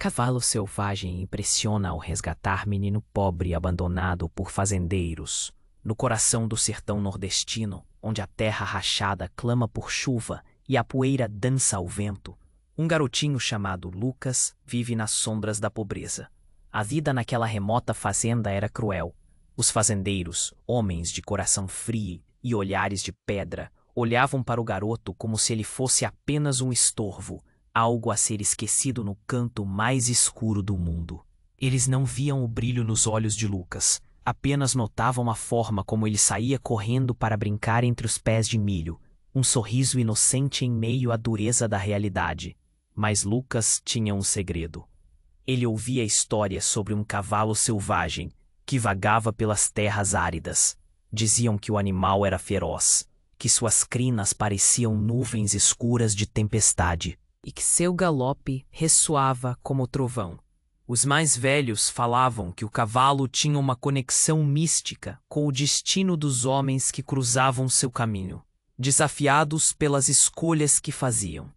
Cavalo selvagem impressiona ao resgatar menino pobre abandonado por fazendeiros, no coração do sertão nordestino, onde a terra rachada clama por chuva e a poeira dança ao vento. Um garotinho chamado Lucas vive nas sombras da pobreza. A vida naquela remota fazenda era cruel. Os fazendeiros, homens de coração frio e olhares de pedra, olhavam para o garoto como se ele fosse apenas um estorvo, algo a ser esquecido no canto mais escuro do mundo. Eles não viam o brilho nos olhos de Lucas, apenas notavam a forma como ele saía correndo para brincar entre os pés de milho, um sorriso inocente em meio à dureza da realidade. Mas Lucas tinha um segredo. Ele ouvia histórias sobre um cavalo selvagem que vagava pelas terras áridas. Diziam que o animal era feroz, que suas crinas pareciam nuvens escuras de tempestade e que seu galope ressoava como trovão. Os mais velhos falavam que o cavalo tinha uma conexão mística com o destino dos homens que cruzavam seu caminho, desafiados pelas escolhas que faziam.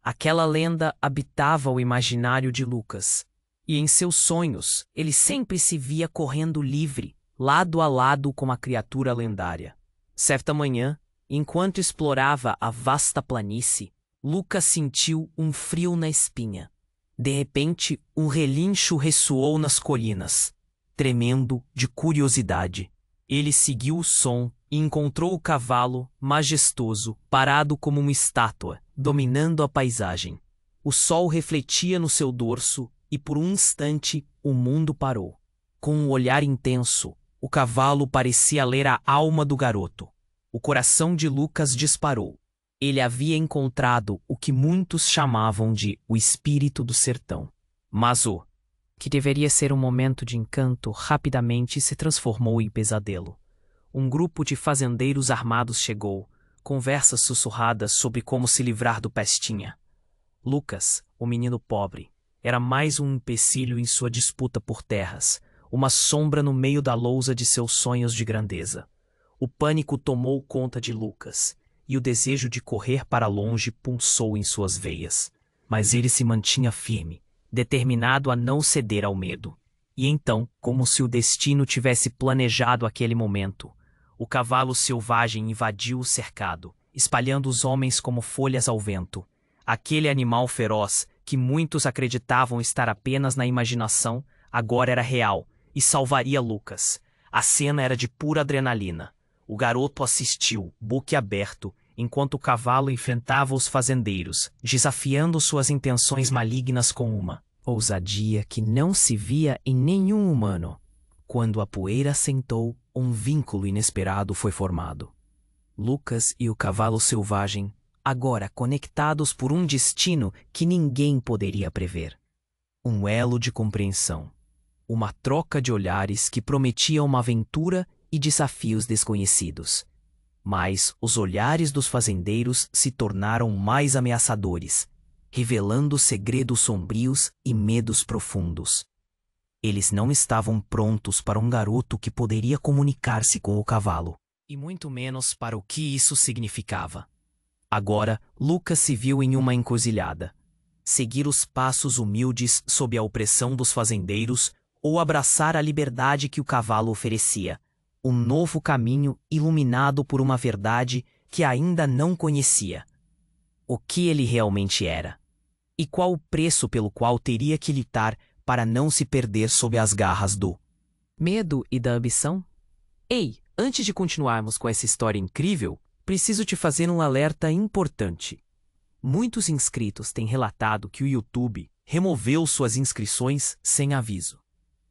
Aquela lenda habitava o imaginário de Lucas, e em seus sonhos ele sempre se via correndo livre, lado a lado com a criatura lendária. Certa manhã, enquanto explorava a vasta planície, Lucas sentiu um frio na espinha. De repente, um relincho ressoou nas colinas. Tremendo de curiosidade, ele seguiu o som e encontrou o cavalo, majestoso, parado como uma estátua, dominando a paisagem. O sol refletia no seu dorso e por um instante o mundo parou. Com um olhar intenso, o cavalo parecia ler a alma do garoto. O coração de Lucas disparou. Ele havia encontrado o que muitos chamavam de o espírito do sertão. Mas o que deveria ser um momento de encanto rapidamente se transformou em pesadelo. Um grupo de fazendeiros armados chegou, conversas sussurradas sobre como se livrar do pestinha. Lucas, o menino pobre, era mais um empecilho em sua disputa por terras, uma sombra no meio da lousa de seus sonhos de grandeza. O pânico tomou conta de Lucas, e o desejo de correr para longe pulsou em suas veias. Mas ele se mantinha firme, determinado a não ceder ao medo. E então, como se o destino tivesse planejado aquele momento, o cavalo selvagem invadiu o cercado, espalhando os homens como folhas ao vento. Aquele animal feroz, que muitos acreditavam estar apenas na imaginação, agora era real e salvaria Lucas. A cena era de pura adrenalina. O garoto assistiu, boquiaberto, enquanto o cavalo enfrentava os fazendeiros, desafiando suas intenções malignas com uma ousadia que não se via em nenhum humano. Quando a poeira assentou, um vínculo inesperado foi formado. Lucas e o cavalo selvagem, agora conectados por um destino que ninguém poderia prever. Um elo de compreensão. Uma troca de olhares que prometia uma aventura e desafios desconhecidos. Mas os olhares dos fazendeiros se tornaram mais ameaçadores, revelando segredos sombrios e medos profundos. Eles não estavam prontos para um garoto que poderia comunicar-se com o cavalo, e muito menos para o que isso significava. Agora, Lucas se viu em uma encruzilhada. Seguir os passos humildes sob a opressão dos fazendeiros ou abraçar a liberdade que o cavalo oferecia. Um novo caminho iluminado por uma verdade que ainda não conhecia. O que ele realmente era? E qual o preço pelo qual teria que lutar para não se perder sob as garras do medo e da ambição? Ei, antes de continuarmos com essa história incrível, preciso te fazer um alerta importante. Muitos inscritos têm relatado que o YouTube removeu suas inscrições sem aviso.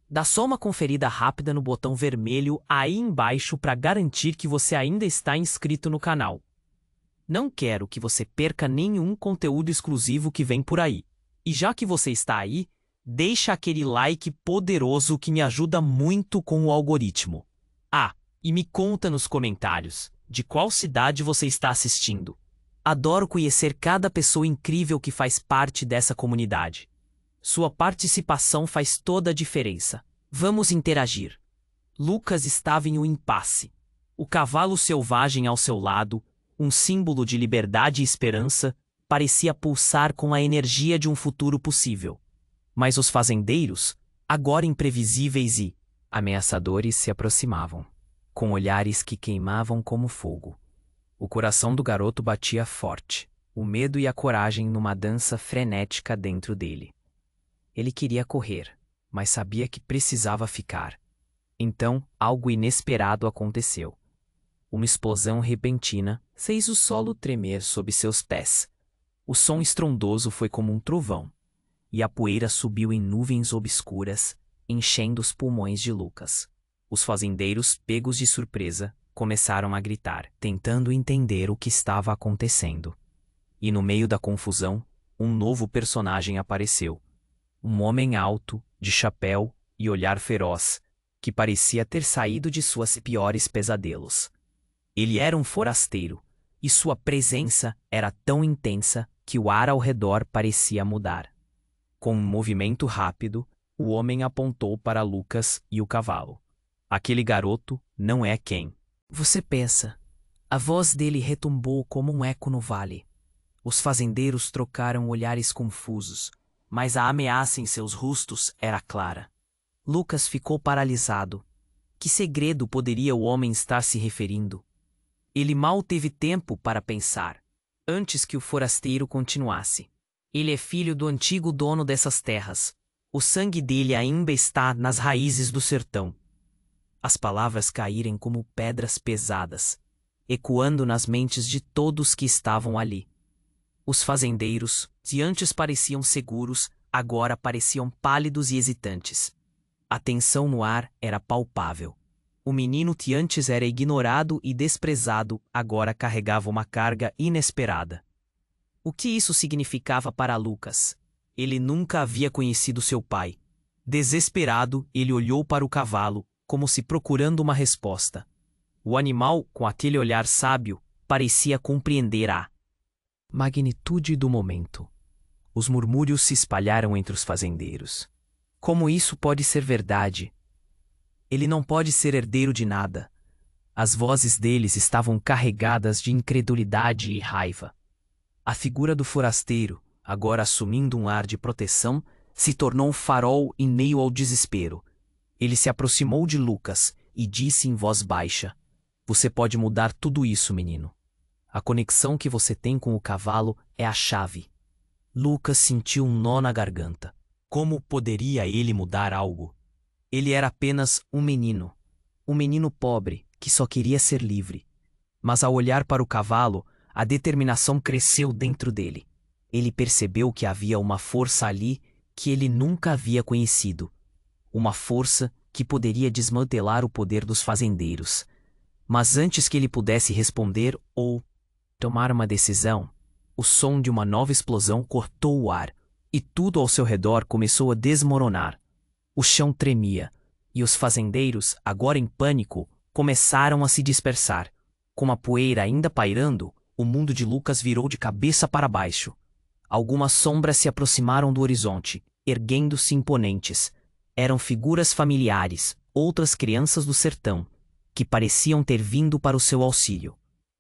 Dá só uma conferida rápida no botão vermelho aí embaixo para garantir que você ainda está inscrito no canal. Não quero que você perca nenhum conteúdo exclusivo que vem por aí. E já que você está aí, deixa aquele like poderoso que me ajuda muito com o algoritmo. Ah, e me conta nos comentários de qual cidade você está assistindo. Adoro conhecer cada pessoa incrível que faz parte dessa comunidade. Sua participação faz toda a diferença. Vamos interagir. Lucas estava em um impasse. O cavalo selvagem ao seu lado, um símbolo de liberdade e esperança, parecia pulsar com a energia de um futuro possível. Mas os fazendeiros, agora imprevisíveis e ameaçadores, se aproximavam, com olhares que queimavam como fogo. O coração do garoto batia forte, o medo e a coragem numa dança frenética dentro dele. Ele queria correr, mas sabia que precisava ficar. Então, algo inesperado aconteceu. Uma explosão repentina fez o solo tremer sob seus pés. O som estrondoso foi como um trovão, e a poeira subiu em nuvens obscuras, enchendo os pulmões de Lucas. Os fazendeiros, pegos de surpresa, começaram a gritar, tentando entender o que estava acontecendo. E no meio da confusão, um novo personagem apareceu. Um homem alto, de chapéu e olhar feroz, que parecia ter saído de suas piores pesadelos. Ele era um forasteiro, e sua presença era tão intensa que o ar ao redor parecia mudar. Com um movimento rápido, o homem apontou para Lucas e o cavalo. Aquele garoto não é quem você pensa. A voz dele retumbou como um eco no vale. Os fazendeiros trocaram olhares confusos, mas a ameaça em seus rostos era clara. Lucas ficou paralisado. Que segredo poderia o homem estar se referindo? Ele mal teve tempo para pensar, antes que o forasteiro continuasse. Ele é filho do antigo dono dessas terras. O sangue dele ainda está nas raízes do sertão. As palavras caíram como pedras pesadas, ecoando nas mentes de todos que estavam ali. Os fazendeiros, que antes pareciam seguros, agora pareciam pálidos e hesitantes. A tensão no ar era palpável. O menino que antes era ignorado e desprezado agora carregava uma carga inesperada. O que isso significava para Lucas? Ele nunca havia conhecido seu pai. Desesperado, ele olhou para o cavalo, como se procurando uma resposta. O animal, com aquele olhar sábio, parecia compreender a magnitude do momento. Os murmúrios se espalharam entre os fazendeiros. Como isso pode ser verdade? Ele não pode ser herdeiro de nada. As vozes deles estavam carregadas de incredulidade e raiva. A figura do forasteiro, agora assumindo um ar de proteção, se tornou um farol em meio ao desespero. Ele se aproximou de Lucas e disse em voz baixa: "Você pode mudar tudo isso, menino. A conexão que você tem com o cavalo é a chave." Lucas sentiu um nó na garganta. Como poderia ele mudar algo? Ele era apenas um menino pobre que só queria ser livre. Mas ao olhar para o cavalo, a determinação cresceu dentro dele. Ele percebeu que havia uma força ali que ele nunca havia conhecido. Uma força que poderia desmantelar o poder dos fazendeiros. Mas antes que ele pudesse responder ou tomar uma decisão, o som de uma nova explosão cortou o ar, e tudo ao seu redor começou a desmoronar. O chão tremia, e os fazendeiros, agora em pânico, começaram a se dispersar. Com a poeira ainda pairando, o mundo de Lucas virou de cabeça para baixo. Algumas sombras se aproximaram do horizonte, erguendo-se imponentes. Eram figuras familiares, outras crianças do sertão, que pareciam ter vindo para o seu auxílio.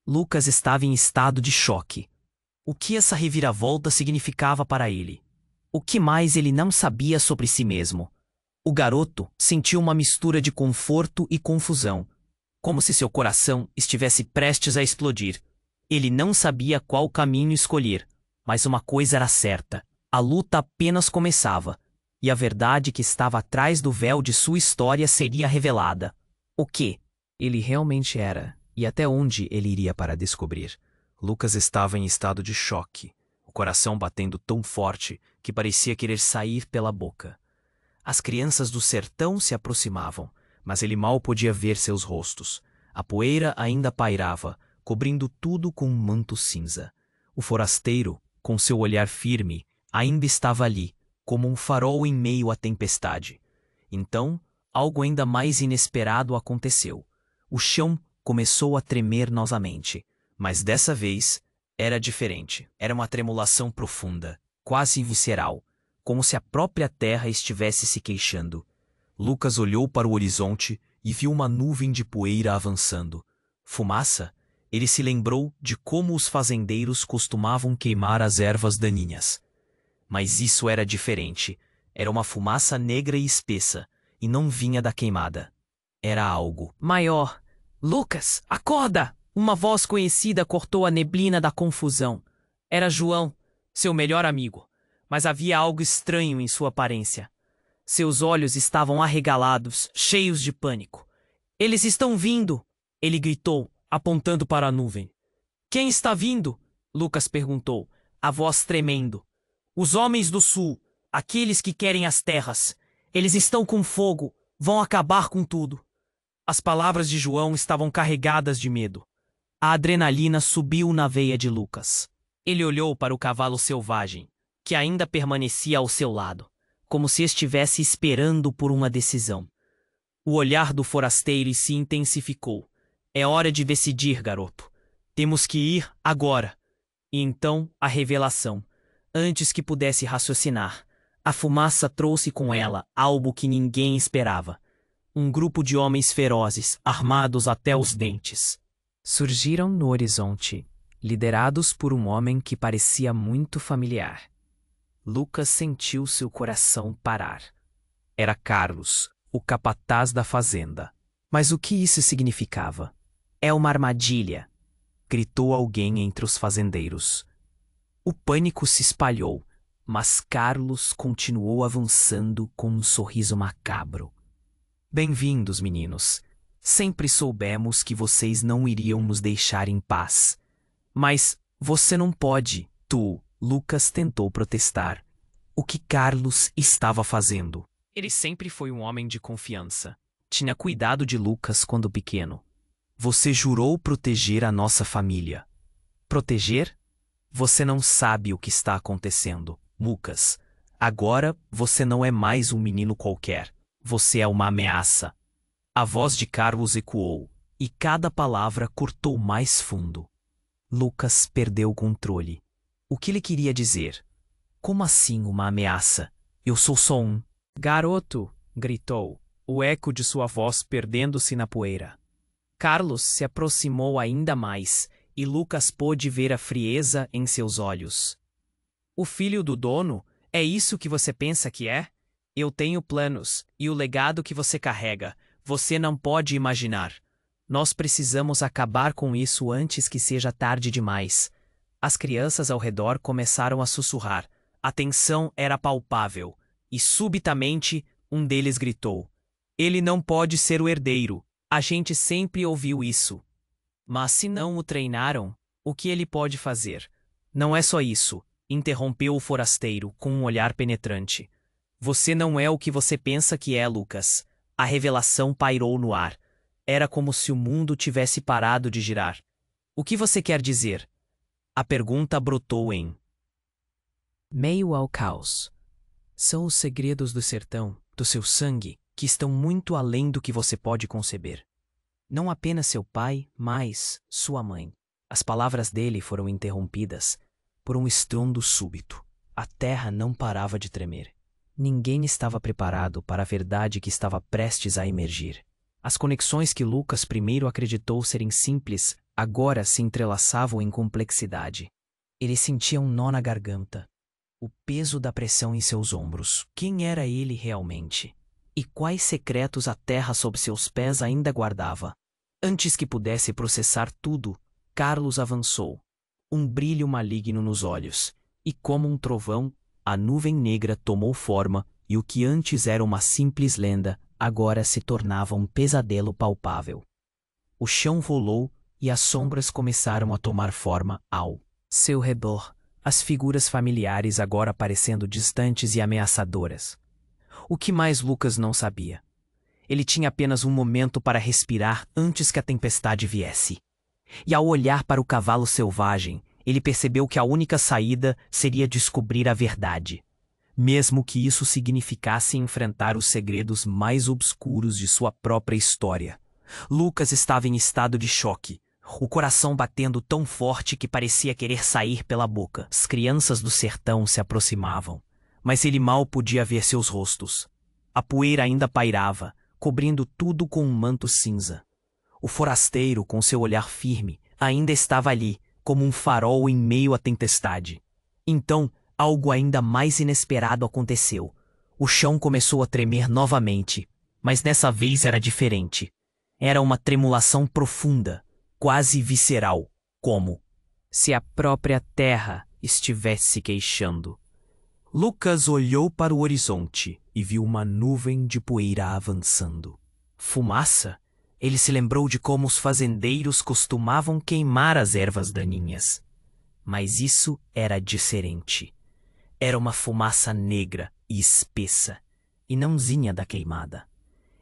Lucas estava em estado de choque. O que essa reviravolta significava para ele? O que mais ele não sabia sobre si mesmo? O garoto sentiu uma mistura de conforto e confusão, como se seu coração estivesse prestes a explodir. Ele não sabia qual caminho escolher, mas uma coisa era certa: a luta apenas começava. E a verdade que estava atrás do véu de sua história seria revelada. O que ele realmente era, e até onde ele iria para descobrir. Lucas estava em estado de choque, o coração batendo tão forte que parecia querer sair pela boca. As crianças do sertão se aproximavam, mas ele mal podia ver seus rostos. A poeira ainda pairava, cobrindo tudo com um manto cinza. O forasteiro, com seu olhar firme, ainda estava ali, como um farol em meio à tempestade. Então, algo ainda mais inesperado aconteceu. O chão começou a tremer novamente, mas dessa vez era diferente. Era uma tremulação profunda, quase visceral, como se a própria terra estivesse se queixando. Lucas olhou para o horizonte e viu uma nuvem de poeira avançando. Fumaça? Ele se lembrou de como os fazendeiros costumavam queimar as ervas daninhas. Mas isso era diferente. Era uma fumaça negra e espessa, e não vinha da queimada. Era algo maior. Lucas, acorda! Uma voz conhecida cortou a neblina da confusão. Era João, seu melhor amigo, mas havia algo estranho em sua aparência. Seus olhos estavam arregalados, cheios de pânico. Eles estão vindo! Ele gritou, apontando para a nuvem. Quem está vindo? Lucas perguntou, a voz tremendo. Os homens do sul, aqueles que querem as terras. Eles estão com fogo, vão acabar com tudo. As palavras de João estavam carregadas de medo. A adrenalina subiu na veia de Lucas. Ele olhou para o cavalo selvagem, que ainda permanecia ao seu lado, como se estivesse esperando por uma decisão. O olhar do forasteiro se intensificou. É hora de decidir, garoto. Temos que ir agora. E então, a revelação. Antes que pudesse raciocinar, a fumaça trouxe com ela algo que ninguém esperava. Um grupo de homens ferozes, armados até os dentes. Surgiram no horizonte, liderados por um homem que parecia muito familiar. Lucas sentiu seu coração parar. Era Carlos, o capataz da fazenda. Mas o que isso significava? É uma armadilha, gritou alguém entre os fazendeiros. O pânico se espalhou, mas Carlos continuou avançando com um sorriso macabro. Bem-vindos, meninos. Sempre soubemos que vocês não iriam nos deixar em paz. Mas você não pode, Lucas tentou protestar. O que Carlos estava fazendo? Ele sempre foi um homem de confiança. Tinha cuidado de Lucas quando pequeno. Você jurou proteger a nossa família. Proteger? Você não sabe o que está acontecendo, Lucas. Agora você não é mais um menino qualquer. Você é uma ameaça. A voz de Carlos ecoou, e cada palavra cortou mais fundo. Lucas perdeu o controle. O que ele queria dizer? Como assim uma ameaça? Eu sou só um. Garoto, gritou, o eco de sua voz perdendo-se na poeira. Carlos se aproximou ainda mais, e Lucas pôde ver a frieza em seus olhos. O filho do dono? É isso que você pensa que é? Eu tenho planos, e o legado que você carrega, você não pode imaginar. Nós precisamos acabar com isso antes que seja tarde demais. As crianças ao redor começaram a sussurrar. A tensão era palpável, e subitamente um deles gritou. Ele não pode ser o herdeiro. A gente sempre ouviu isso. Mas se não o treinaram, o que ele pode fazer? Não é só isso, interrompeu o forasteiro com um olhar penetrante. Você não é o que você pensa que é, Lucas. A revelação pairou no ar. Era como se o mundo tivesse parado de girar. O que você quer dizer? A pergunta brotou em meio ao caos. São os segredos do sertão, do seu sangue, que estão muito além do que você pode conceber. Não apenas seu pai, mas sua mãe. As palavras dele foram interrompidas por um estrondo súbito. A terra não parava de tremer. Ninguém estava preparado para a verdade que estava prestes a emergir. As conexões que Lucas primeiro acreditou serem simples, agora se entrelaçavam em complexidade. Ele sentia um nó na garganta. O peso da pressão em seus ombros. Quem era ele realmente? E quais secretos a terra sob seus pés ainda guardava? Antes que pudesse processar tudo, Carlos avançou. Um brilho maligno nos olhos. E como um trovão, a nuvem negra tomou forma e o que antes era uma simples lenda, agora se tornava um pesadelo palpável. O chão rolou e as sombras começaram a tomar forma ao seu redor, as figuras familiares agora parecendo distantes e ameaçadoras. O que mais Lucas não sabia? Ele tinha apenas um momento para respirar antes que a tempestade viesse. E ao olhar para o cavalo selvagem, ele percebeu que a única saída seria descobrir a verdade, mesmo que isso significasse enfrentar os segredos mais obscuros de sua própria história. Lucas estava em estado de choque, o coração batendo tão forte que parecia querer sair pela boca. As crianças do sertão se aproximavam, mas ele mal podia ver seus rostos. A poeira ainda pairava, cobrindo tudo com um manto cinza. O forasteiro, com seu olhar firme, ainda estava ali, como um farol em meio à tempestade. Então, algo ainda mais inesperado aconteceu. O chão começou a tremer novamente, mas dessa vez era diferente. Era uma tremulação profunda, quase visceral, como se a própria terra estivesse queixando. Lucas olhou para o horizonte e viu uma nuvem de poeira avançando. Fumaça? Ele se lembrou de como os fazendeiros costumavam queimar as ervas daninhas. Mas isso era diferente. Era uma fumaça negra e espessa, e não vinha da queimada.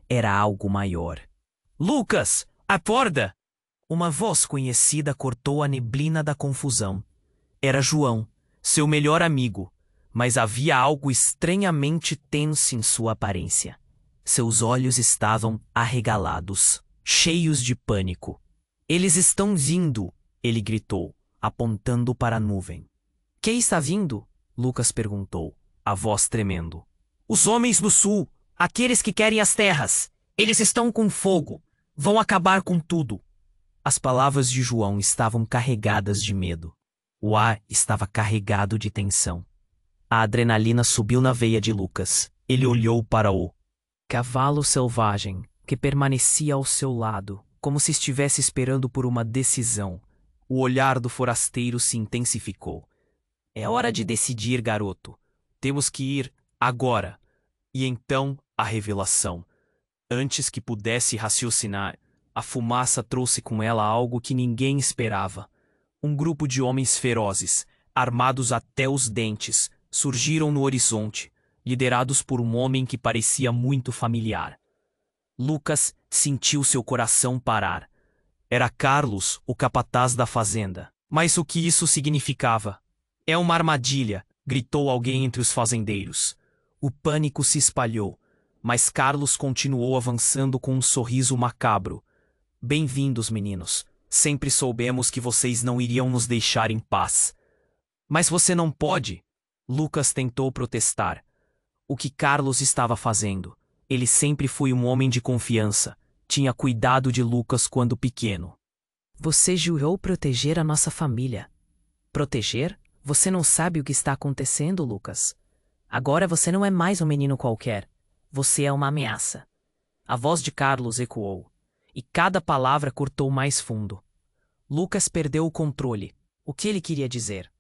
Era algo maior. Lucas, acorda! Uma voz conhecida cortou a neblina da confusão. Era João, seu melhor amigo, mas havia algo estranhamente tenso em sua aparência. Seus olhos estavam arregalados, cheios de pânico. Eles estão vindo, ele gritou, apontando para a nuvem. Quem está vindo? Lucas perguntou, a voz tremendo. Os homens do sul, aqueles que querem as terras. Eles estão com fogo. Vão acabar com tudo. As palavras de João estavam carregadas de medo. O ar estava carregado de tensão. A adrenalina subiu na veia de Lucas. Ele olhou para o cavalo selvagem, que permanecia ao seu lado, como se estivesse esperando por uma decisão. O olhar do forasteiro se intensificou. É hora de decidir, garoto. Temos que ir agora. E então a revelação. Antes que pudesse raciocinar, a fumaça trouxe com ela algo que ninguém esperava. Um grupo de homens ferozes, armados até os dentes, surgiram no horizonte, liderados por um homem que parecia muito familiar. Lucas sentiu seu coração parar. Era Carlos, o capataz da fazenda. Mas o que isso significava? É uma armadilha, gritou alguém entre os fazendeiros. O pânico se espalhou, mas Carlos continuou avançando com um sorriso macabro. Bem-vindos, meninos. Sempre soubemos que vocês não iriam nos deixar em paz. Mas você não pode. Lucas tentou protestar. O que Carlos estava fazendo? Ele sempre foi um homem de confiança. Tinha cuidado de Lucas quando pequeno. Você jurou proteger a nossa família. Proteger? Você não sabe o que está acontecendo, Lucas. Agora você não é mais um menino qualquer. Você é uma ameaça. A voz de Carlos ecoou, e cada palavra cortou mais fundo. Lucas perdeu o controle. O que ele queria dizer?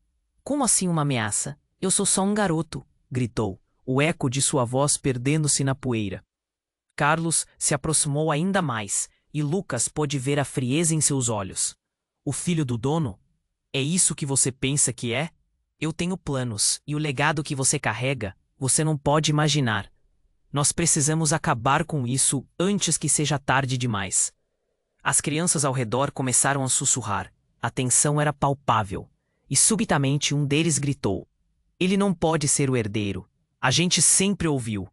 Como assim uma ameaça? Eu sou só um garoto, gritou, o eco de sua voz perdendo-se na poeira. Carlos se aproximou ainda mais, e Lucas pôde ver a frieza em seus olhos. O filho do dono? É isso que você pensa que é? Eu tenho planos, e o legado que você carrega, você não pode imaginar. Nós precisamos acabar com isso antes que seja tarde demais. As crianças ao redor começaram a sussurrar. A tensão era palpável. E subitamente um deles gritou. Ele não pode ser o herdeiro. A gente sempre ouviu.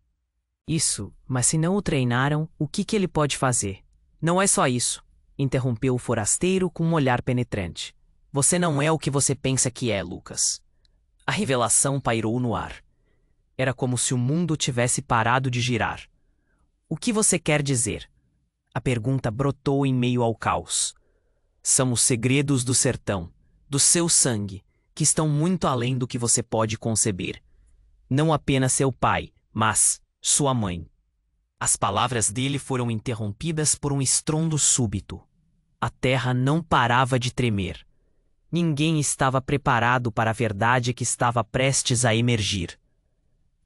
Isso, mas se não o treinaram, o que ele pode fazer? Não é só isso, interrompeu o forasteiro com um olhar penetrante. Você não é o que você pensa que é, Lucas. A revelação pairou no ar. Era como se o mundo tivesse parado de girar. O que você quer dizer? A pergunta brotou em meio ao caos. São os segredos do sertão, do seu sangue, que estão muito além do que você pode conceber. Não apenas seu pai, mas sua mãe. As palavras dele foram interrompidas por um estrondo súbito. A terra não parava de tremer. Ninguém estava preparado para a verdade que estava prestes a emergir.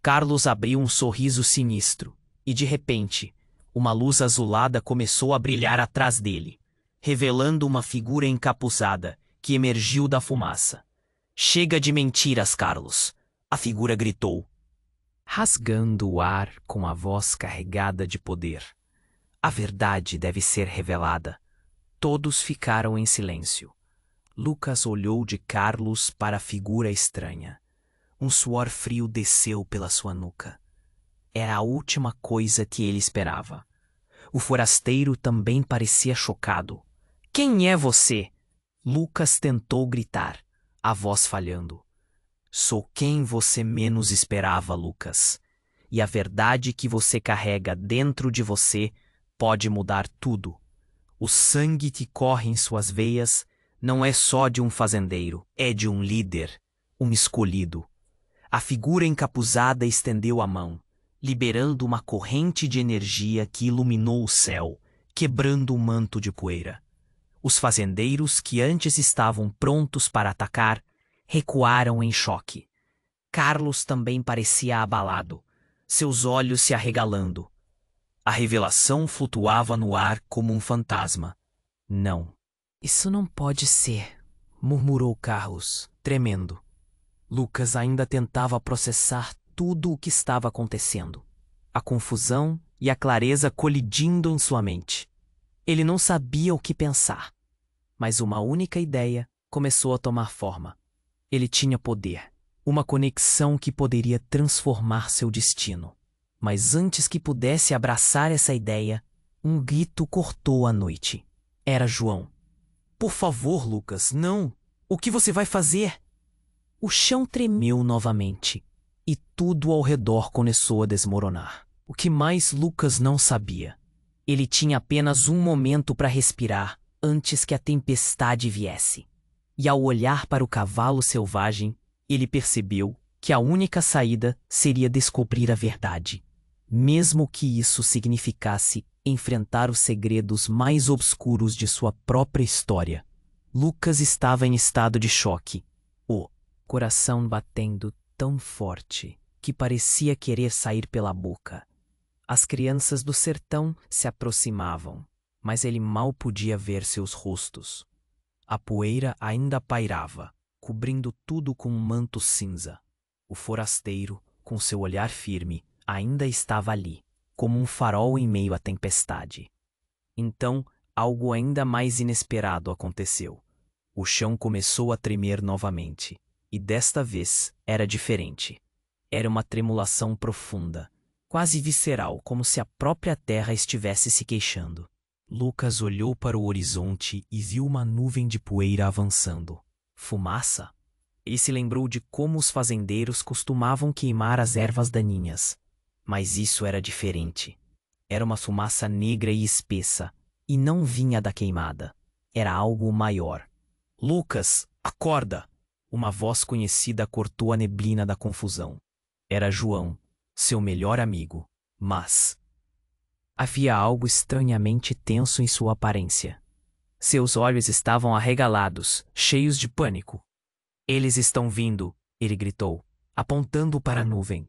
Carlos abriu um sorriso sinistro, e de repente, uma luz azulada começou a brilhar atrás dele, revelando uma figura encapuzada que emergiu da fumaça. Chega de mentiras, Carlos, a figura gritou, rasgando o ar com a voz carregada de poder. A verdade deve ser revelada. Todos ficaram em silêncio. Lucas olhou de Carlos para a figura estranha. Um suor frio desceu pela sua nuca. Era a última coisa que ele esperava. O forasteiro também parecia chocado. Quem é você? Lucas tentou gritar, a voz falhando. Sou quem você menos esperava, Lucas. E a verdade que você carrega dentro de você pode mudar tudo. O sangue que corre em suas veias não é só de um fazendeiro, é de um líder, um escolhido. A figura encapuzada estendeu a mão, liberando uma corrente de energia que iluminou o céu, quebrando o manto de poeira. Os fazendeiros, que antes estavam prontos para atacar, recuaram em choque. Carlos também parecia abalado, seus olhos se arregalando. A revelação flutuava no ar como um fantasma. Não. Isso não pode ser, murmurou Carlos, tremendo. Lucas ainda tentava processar tudo o que estava acontecendo. A confusão e a clareza colidindo em sua mente. Ele não sabia o que pensar. Mas uma única ideia começou a tomar forma. Ele tinha poder, uma conexão que poderia transformar seu destino. Mas antes que pudesse abraçar essa ideia, um grito cortou a noite. Era João. Por favor, Lucas, não! O que você vai fazer? O chão tremeu novamente, e tudo ao redor começou a desmoronar. O que mais Lucas não sabia? Ele tinha apenas um momento para respirar antes que a tempestade viesse. E ao olhar para o cavalo selvagem, ele percebeu que a única saída seria descobrir a verdade, mesmo que isso significasse enfrentar os segredos mais obscuros de sua própria história. Lucas estava em estado de choque, o coração batendo tão forte que parecia querer sair pela boca. As crianças do sertão se aproximavam, mas ele mal podia ver seus rostos. A poeira ainda pairava, cobrindo tudo com um manto cinza. O forasteiro, com seu olhar firme, ainda estava ali, como um farol em meio à tempestade. Então, algo ainda mais inesperado aconteceu. O chão começou a tremer novamente, e desta vez era diferente. Era uma tremulação profunda, quase visceral, como se a própria terra estivesse se queixando. Lucas olhou para o horizonte e viu uma nuvem de poeira avançando. Fumaça? Ele se lembrou de como os fazendeiros costumavam queimar as ervas daninhas. Mas isso era diferente. Era uma fumaça negra e espessa, e não vinha da queimada. Era algo maior. Lucas, acorda! Uma voz conhecida cortou a neblina da confusão. Era João, seu melhor amigo, mas havia algo estranhamente tenso em sua aparência. Seus olhos estavam arregalados, cheios de pânico. Eles estão vindo, ele gritou, apontando para a nuvem.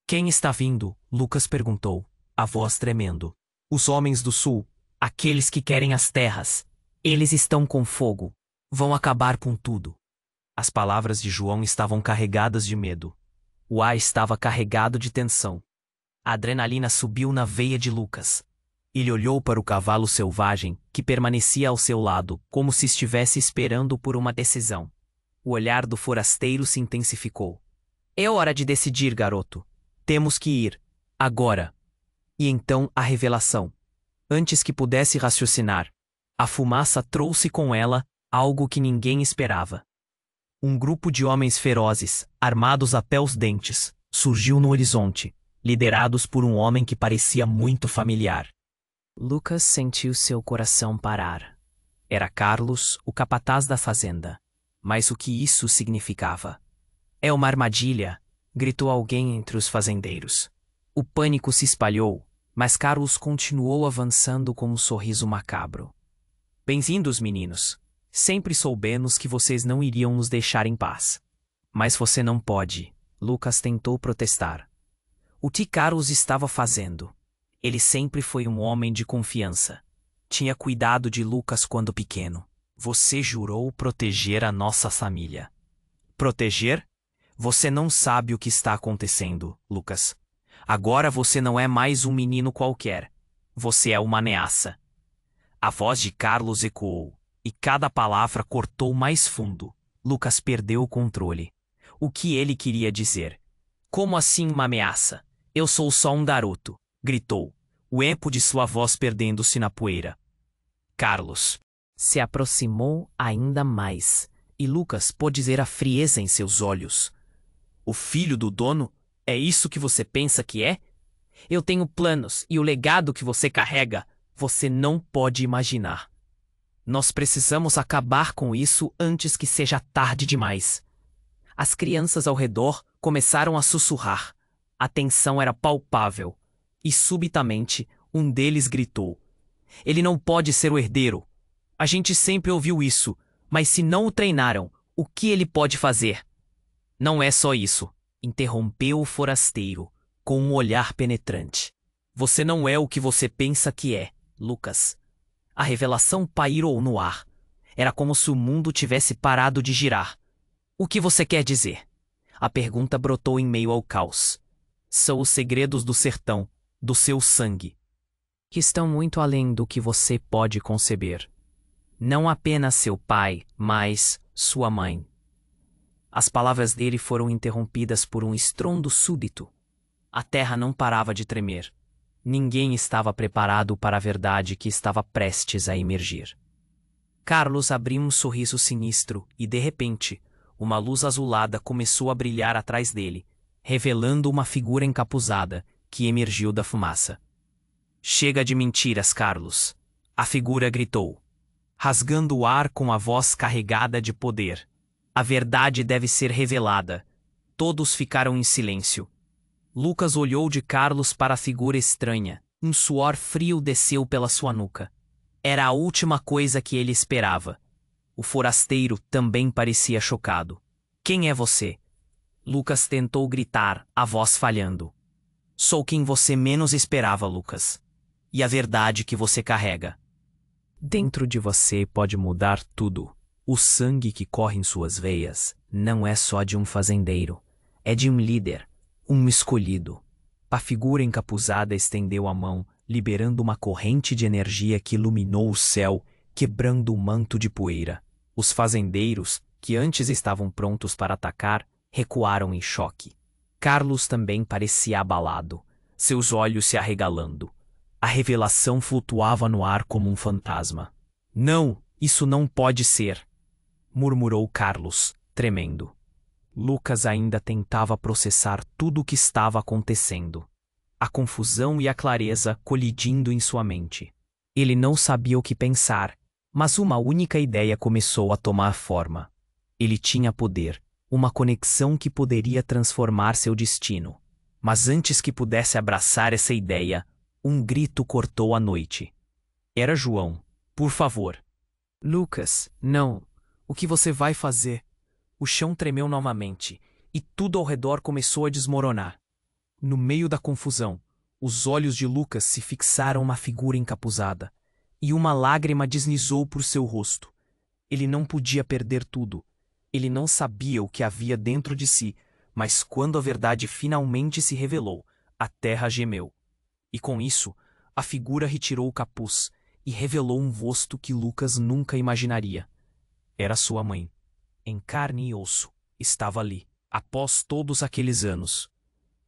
Quem está vindo? Lucas perguntou, a voz tremendo. Os homens do sul, aqueles que querem as terras. Eles estão com fogo. Vão acabar com tudo. As palavras de João estavam carregadas de medo. O ar estava carregado de tensão. A adrenalina subiu na veia de Lucas. Ele olhou para o cavalo selvagem, que permanecia ao seu lado, como se estivesse esperando por uma decisão. O olhar do forasteiro se intensificou. É hora de decidir, garoto. Temos que ir. Agora. E então a revelação. Antes que pudesse raciocinar, a fumaça trouxe com ela algo que ninguém esperava. Um grupo de homens ferozes, armados até os dentes, surgiu no horizonte, liderados por um homem que parecia muito familiar. Lucas sentiu seu coração parar. Era Carlos, o capataz da fazenda. Mas o que isso significava? É uma armadilha, gritou alguém entre os fazendeiros. O pânico se espalhou, mas Carlos continuou avançando com um sorriso macabro. Bem-vindos, meninos. Sempre soubemos que vocês não iriam nos deixar em paz. Mas você não pode, Lucas tentou protestar. O que Carlos estava fazendo? Ele sempre foi um homem de confiança. Tinha cuidado de Lucas quando pequeno. Você jurou proteger a nossa família. Proteger? Você não sabe o que está acontecendo, Lucas. Agora você não é mais um menino qualquer. Você é uma ameaça. A voz de Carlos ecoou, e cada palavra cortou mais fundo. Lucas perdeu o controle. O que ele queria dizer? Como assim uma ameaça? Eu sou só um garoto, gritou, o eco de sua voz perdendo-se na poeira. Carlos se aproximou ainda mais, e Lucas pôde ver a frieza em seus olhos. O filho do dono? É isso que você pensa que é? Eu tenho planos e o legado que você carrega, você não pode imaginar. Nós precisamos acabar com isso antes que seja tarde demais. As crianças ao redor começaram a sussurrar. A tensão era palpável, e subitamente um deles gritou: "Ele não pode ser o herdeiro. A gente sempre ouviu isso, mas se não o treinaram, o que ele pode fazer?" "Não é só isso", interrompeu o forasteiro, com um olhar penetrante. "Você não é o que você pensa que é, Lucas." A revelação pairou no ar. Era como se o mundo tivesse parado de girar. "O que você quer dizer?" A pergunta brotou em meio ao caos. "São os segredos do sertão, do seu sangue, que estão muito além do que você pode conceber. Não apenas seu pai, mas sua mãe." As palavras dele foram interrompidas por um estrondo súbito. A terra não parava de tremer. Ninguém estava preparado para a verdade que estava prestes a emergir. Carlos abriu um sorriso sinistro e, de repente, uma luz azulada começou a brilhar atrás dele, revelando uma figura encapuzada que emergiu da fumaça. "Chega de mentiras, Carlos!" A figura gritou, rasgando o ar com a voz carregada de poder. "A verdade deve ser revelada." Todos ficaram em silêncio. Lucas olhou de Carlos para a figura estranha. Um suor frio desceu pela sua nuca. Era a última coisa que ele esperava. O forasteiro também parecia chocado. "Quem é você?" Lucas tentou gritar, a voz falhando. "Sou quem você menos esperava, Lucas. E a verdade que você carrega. Dentro de você pode mudar tudo. O sangue que corre em suas veias não é só de um fazendeiro. É de um líder, um escolhido." A figura encapuzada estendeu a mão, liberando uma corrente de energia que iluminou o céu, quebrando o manto de poeira. Os fazendeiros, que antes estavam prontos para atacar, recuaram em choque. Carlos também parecia abalado, seus olhos se arregalando. A revelação flutuava no ar como um fantasma. "Não, isso não pode ser!" murmurou Carlos, tremendo. Lucas ainda tentava processar tudo o que estava acontecendo. A confusão e a clareza colidindo em sua mente. Ele não sabia o que pensar, mas uma única ideia começou a tomar forma. Ele tinha poder, uma conexão que poderia transformar seu destino. Mas antes que pudesse abraçar essa ideia, um grito cortou a noite. Era João. "Por favor." "Lucas, não. O que você vai fazer?" O chão tremeu novamente, e tudo ao redor começou a desmoronar. No meio da confusão, os olhos de Lucas se fixaram na figura encapuzada, e uma lágrima deslizou por seu rosto. Ele não podia perder tudo. Ele não sabia o que havia dentro de si, mas quando a verdade finalmente se revelou, a terra gemeu. E com isso, a figura retirou o capuz e revelou um rosto que Lucas nunca imaginaria. Era sua mãe. Em carne e osso, estava ali, após todos aqueles anos.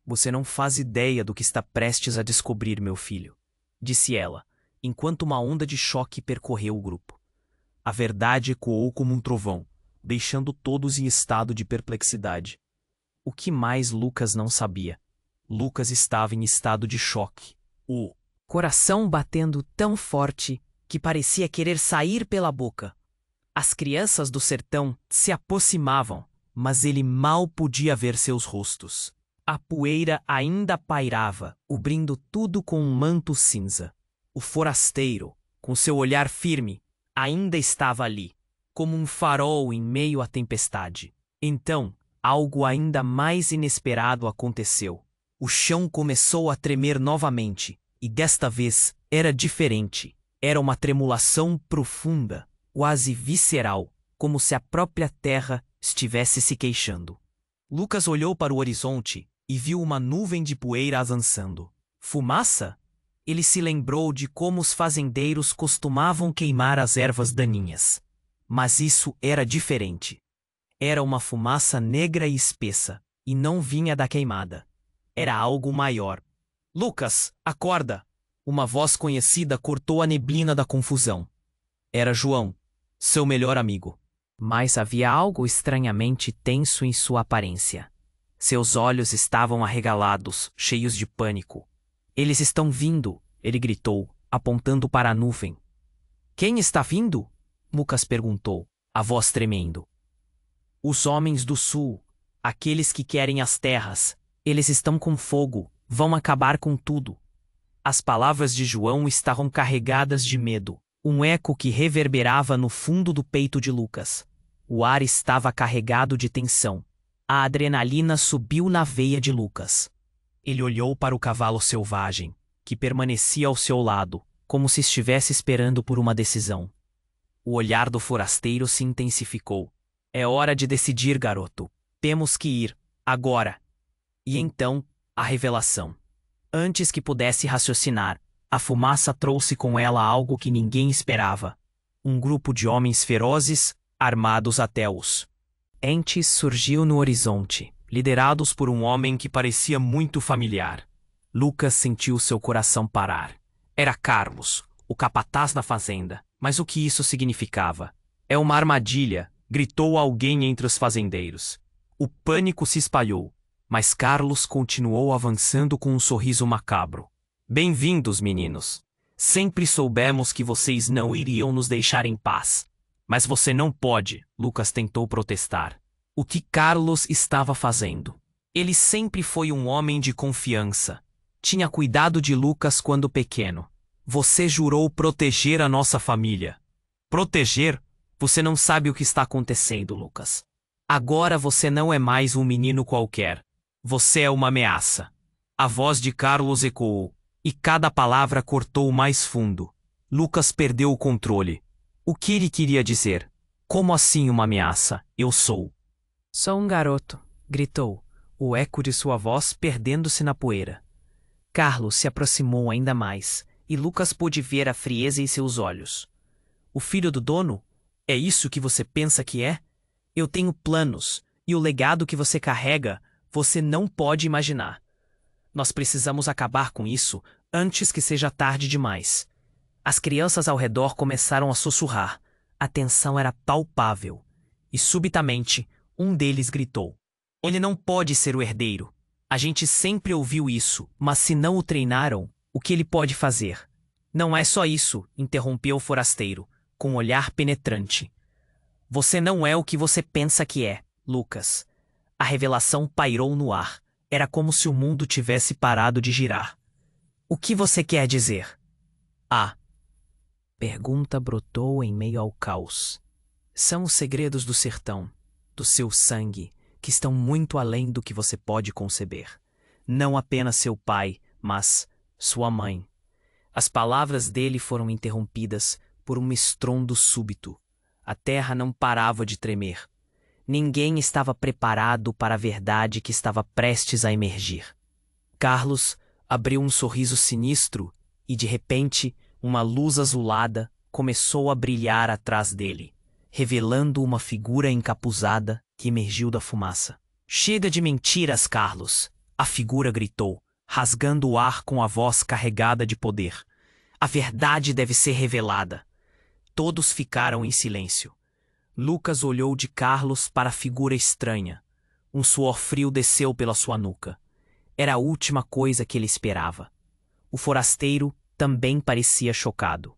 "Você não faz ideia do que está prestes a descobrir, meu filho", disse ela, enquanto uma onda de choque percorreu o grupo. A verdade ecoou como um trovão, deixando todos em estado de perplexidade. O que mais Lucas não sabia? Lucas estava em estado de choque. O coração batendo tão forte que parecia querer sair pela boca. As crianças do sertão se aproximavam, mas ele mal podia ver seus rostos. A poeira ainda pairava, cobrindo tudo com um manto cinza. O forasteiro, com seu olhar firme, ainda estava ali, como um farol em meio à tempestade. Então, algo ainda mais inesperado aconteceu. O chão começou a tremer novamente, e desta vez era diferente. Era uma tremulação profunda, quase visceral, como se a própria terra estivesse se queixando. Lucas olhou para o horizonte e viu uma nuvem de poeira avançando. Fumaça? Ele se lembrou de como os fazendeiros costumavam queimar as ervas daninhas. Mas isso era diferente. Era uma fumaça negra e espessa, e não vinha da queimada. Era algo maior. "Lucas, acorda!" Uma voz conhecida cortou a neblina da confusão. Era João, seu melhor amigo. Mas havia algo estranhamente tenso em sua aparência. Seus olhos estavam arregalados, cheios de pânico. "Eles estão vindo!" ele gritou, apontando para a nuvem. "Quem está vindo?" Lucas perguntou, a voz tremendo. "Os homens do sul, aqueles que querem as terras. Eles estão com fogo, vão acabar com tudo. As palavras de João estavam carregadas de medo, um eco que reverberava no fundo do peito de Lucas. O ar estava carregado de tensão. A adrenalina subiu na veia de Lucas. Ele olhou para o cavalo selvagem, que permanecia ao seu lado, como se estivesse esperando por uma decisão. O olhar do forasteiro se intensificou. É hora de decidir, garoto. Temos que ir, agora. E então, a revelação. Antes que pudesse raciocinar, a fumaça trouxe com ela algo que ninguém esperava. Um grupo de homens ferozes, armados até os entes, surgiu no horizonte, liderados por um homem que parecia muito familiar. Lucas sentiu seu coração parar. Era Carlos, o capataz da fazenda. Mas o que isso significava? É uma armadilha, gritou alguém entre os fazendeiros. O pânico se espalhou, mas Carlos continuou avançando com um sorriso macabro. Bem-vindos, meninos. Sempre soubemos que vocês não iriam nos deixar em paz. Mas você não pode, Lucas tentou protestar. O que Carlos estava fazendo? Ele sempre foi um homem de confiança. Tinha cuidado de Lucas quando pequeno. Você jurou proteger a nossa família. Proteger? Você não sabe o que está acontecendo, Lucas. Agora você não é mais um menino qualquer. Você é uma ameaça. A voz de Carlos ecoou, e cada palavra cortou mais fundo. Lucas perdeu o controle. O que ele queria dizer? Como assim uma ameaça? Eu sou. Sou um garoto, gritou, o eco de sua voz perdendo-se na poeira. Carlos se aproximou ainda mais, e Lucas pôde ver a frieza em seus olhos. O filho do dono? É isso que você pensa que é? Eu tenho planos, e o legado que você carrega, você não pode imaginar. Nós precisamos acabar com isso antes que seja tarde demais. As crianças ao redor começaram a sussurrar. A tensão era palpável. E subitamente, um deles gritou. Ele não pode ser o herdeiro. A gente sempre ouviu isso, mas se não o treinaram, o que ele pode fazer? Não é só isso, interrompeu o forasteiro, com um olhar penetrante. Você não é o que você pensa que é, Lucas. A revelação pairou no ar. Era como se o mundo tivesse parado de girar. O que você quer dizer? A pergunta brotou em meio ao caos. São os segredos do sertão, do seu sangue, que estão muito além do que você pode conceber. Não apenas seu pai, mas sua mãe. As palavras dele foram interrompidas por um estrondo súbito. A terra não parava de tremer. Ninguém estava preparado para a verdade que estava prestes a emergir. Carlos abriu um sorriso sinistro e, de repente, uma luz azulada começou a brilhar atrás dele, revelando uma figura encapuzada que emergiu da fumaça. Chega de mentiras, Carlos! A figura gritou, rasgando o ar com a voz carregada de poder. A verdade deve ser revelada. Todos ficaram em silêncio. Lucas olhou de Carlos para a figura estranha. Um suor frio desceu pela sua nuca. Era a última coisa que ele esperava. O forasteiro também parecia chocado.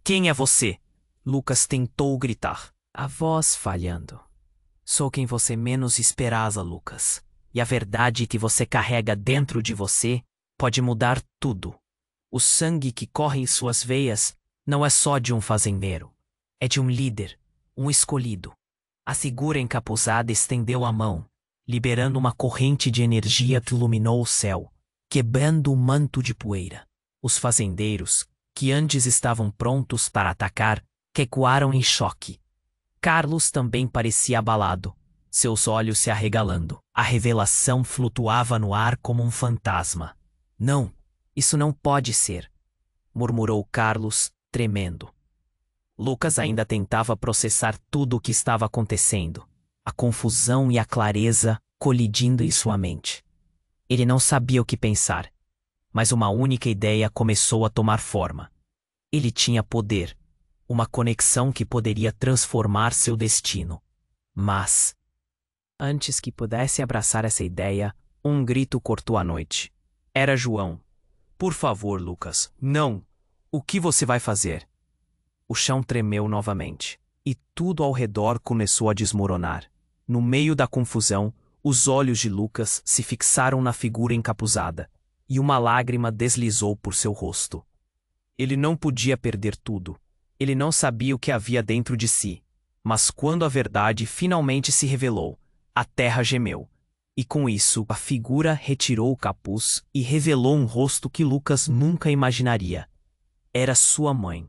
Quem é você? Lucas tentou gritar. A voz falhando. Sou quem você menos esperava, Lucas. E a verdade que você carrega dentro de você pode mudar tudo. O sangue que corre em suas veias não é só de um fazendeiro. É de um líder, um escolhido. A figura encapuzada estendeu a mão, liberando uma corrente de energia que iluminou o céu, quebrando o manto de poeira. Os fazendeiros, que antes estavam prontos para atacar, recuaram em choque. Carlos também parecia abalado, seus olhos se arregalando. A revelação flutuava no ar como um fantasma. Não, isso não pode ser, murmurou Carlos, tremendo. Lucas ainda tentava processar tudo o que estava acontecendo, a confusão e a clareza colidindo em sua mente. Ele não sabia o que pensar, mas uma única ideia começou a tomar forma. Ele tinha poder, uma conexão que poderia transformar seu destino. Mas, antes que pudesse abraçar essa ideia, um grito cortou a noite. Era João. Por favor, Lucas, não! O que você vai fazer? O chão tremeu novamente, e tudo ao redor começou a desmoronar. No meio da confusão, os olhos de Lucas se fixaram na figura encapuzada, e uma lágrima deslizou por seu rosto. Ele não podia perder tudo. Ele não sabia o que havia dentro de si. Mas quando a verdade finalmente se revelou, a terra gemeu. E com isso, a figura retirou o capuz e revelou um rosto que Lucas nunca imaginaria. Era sua mãe.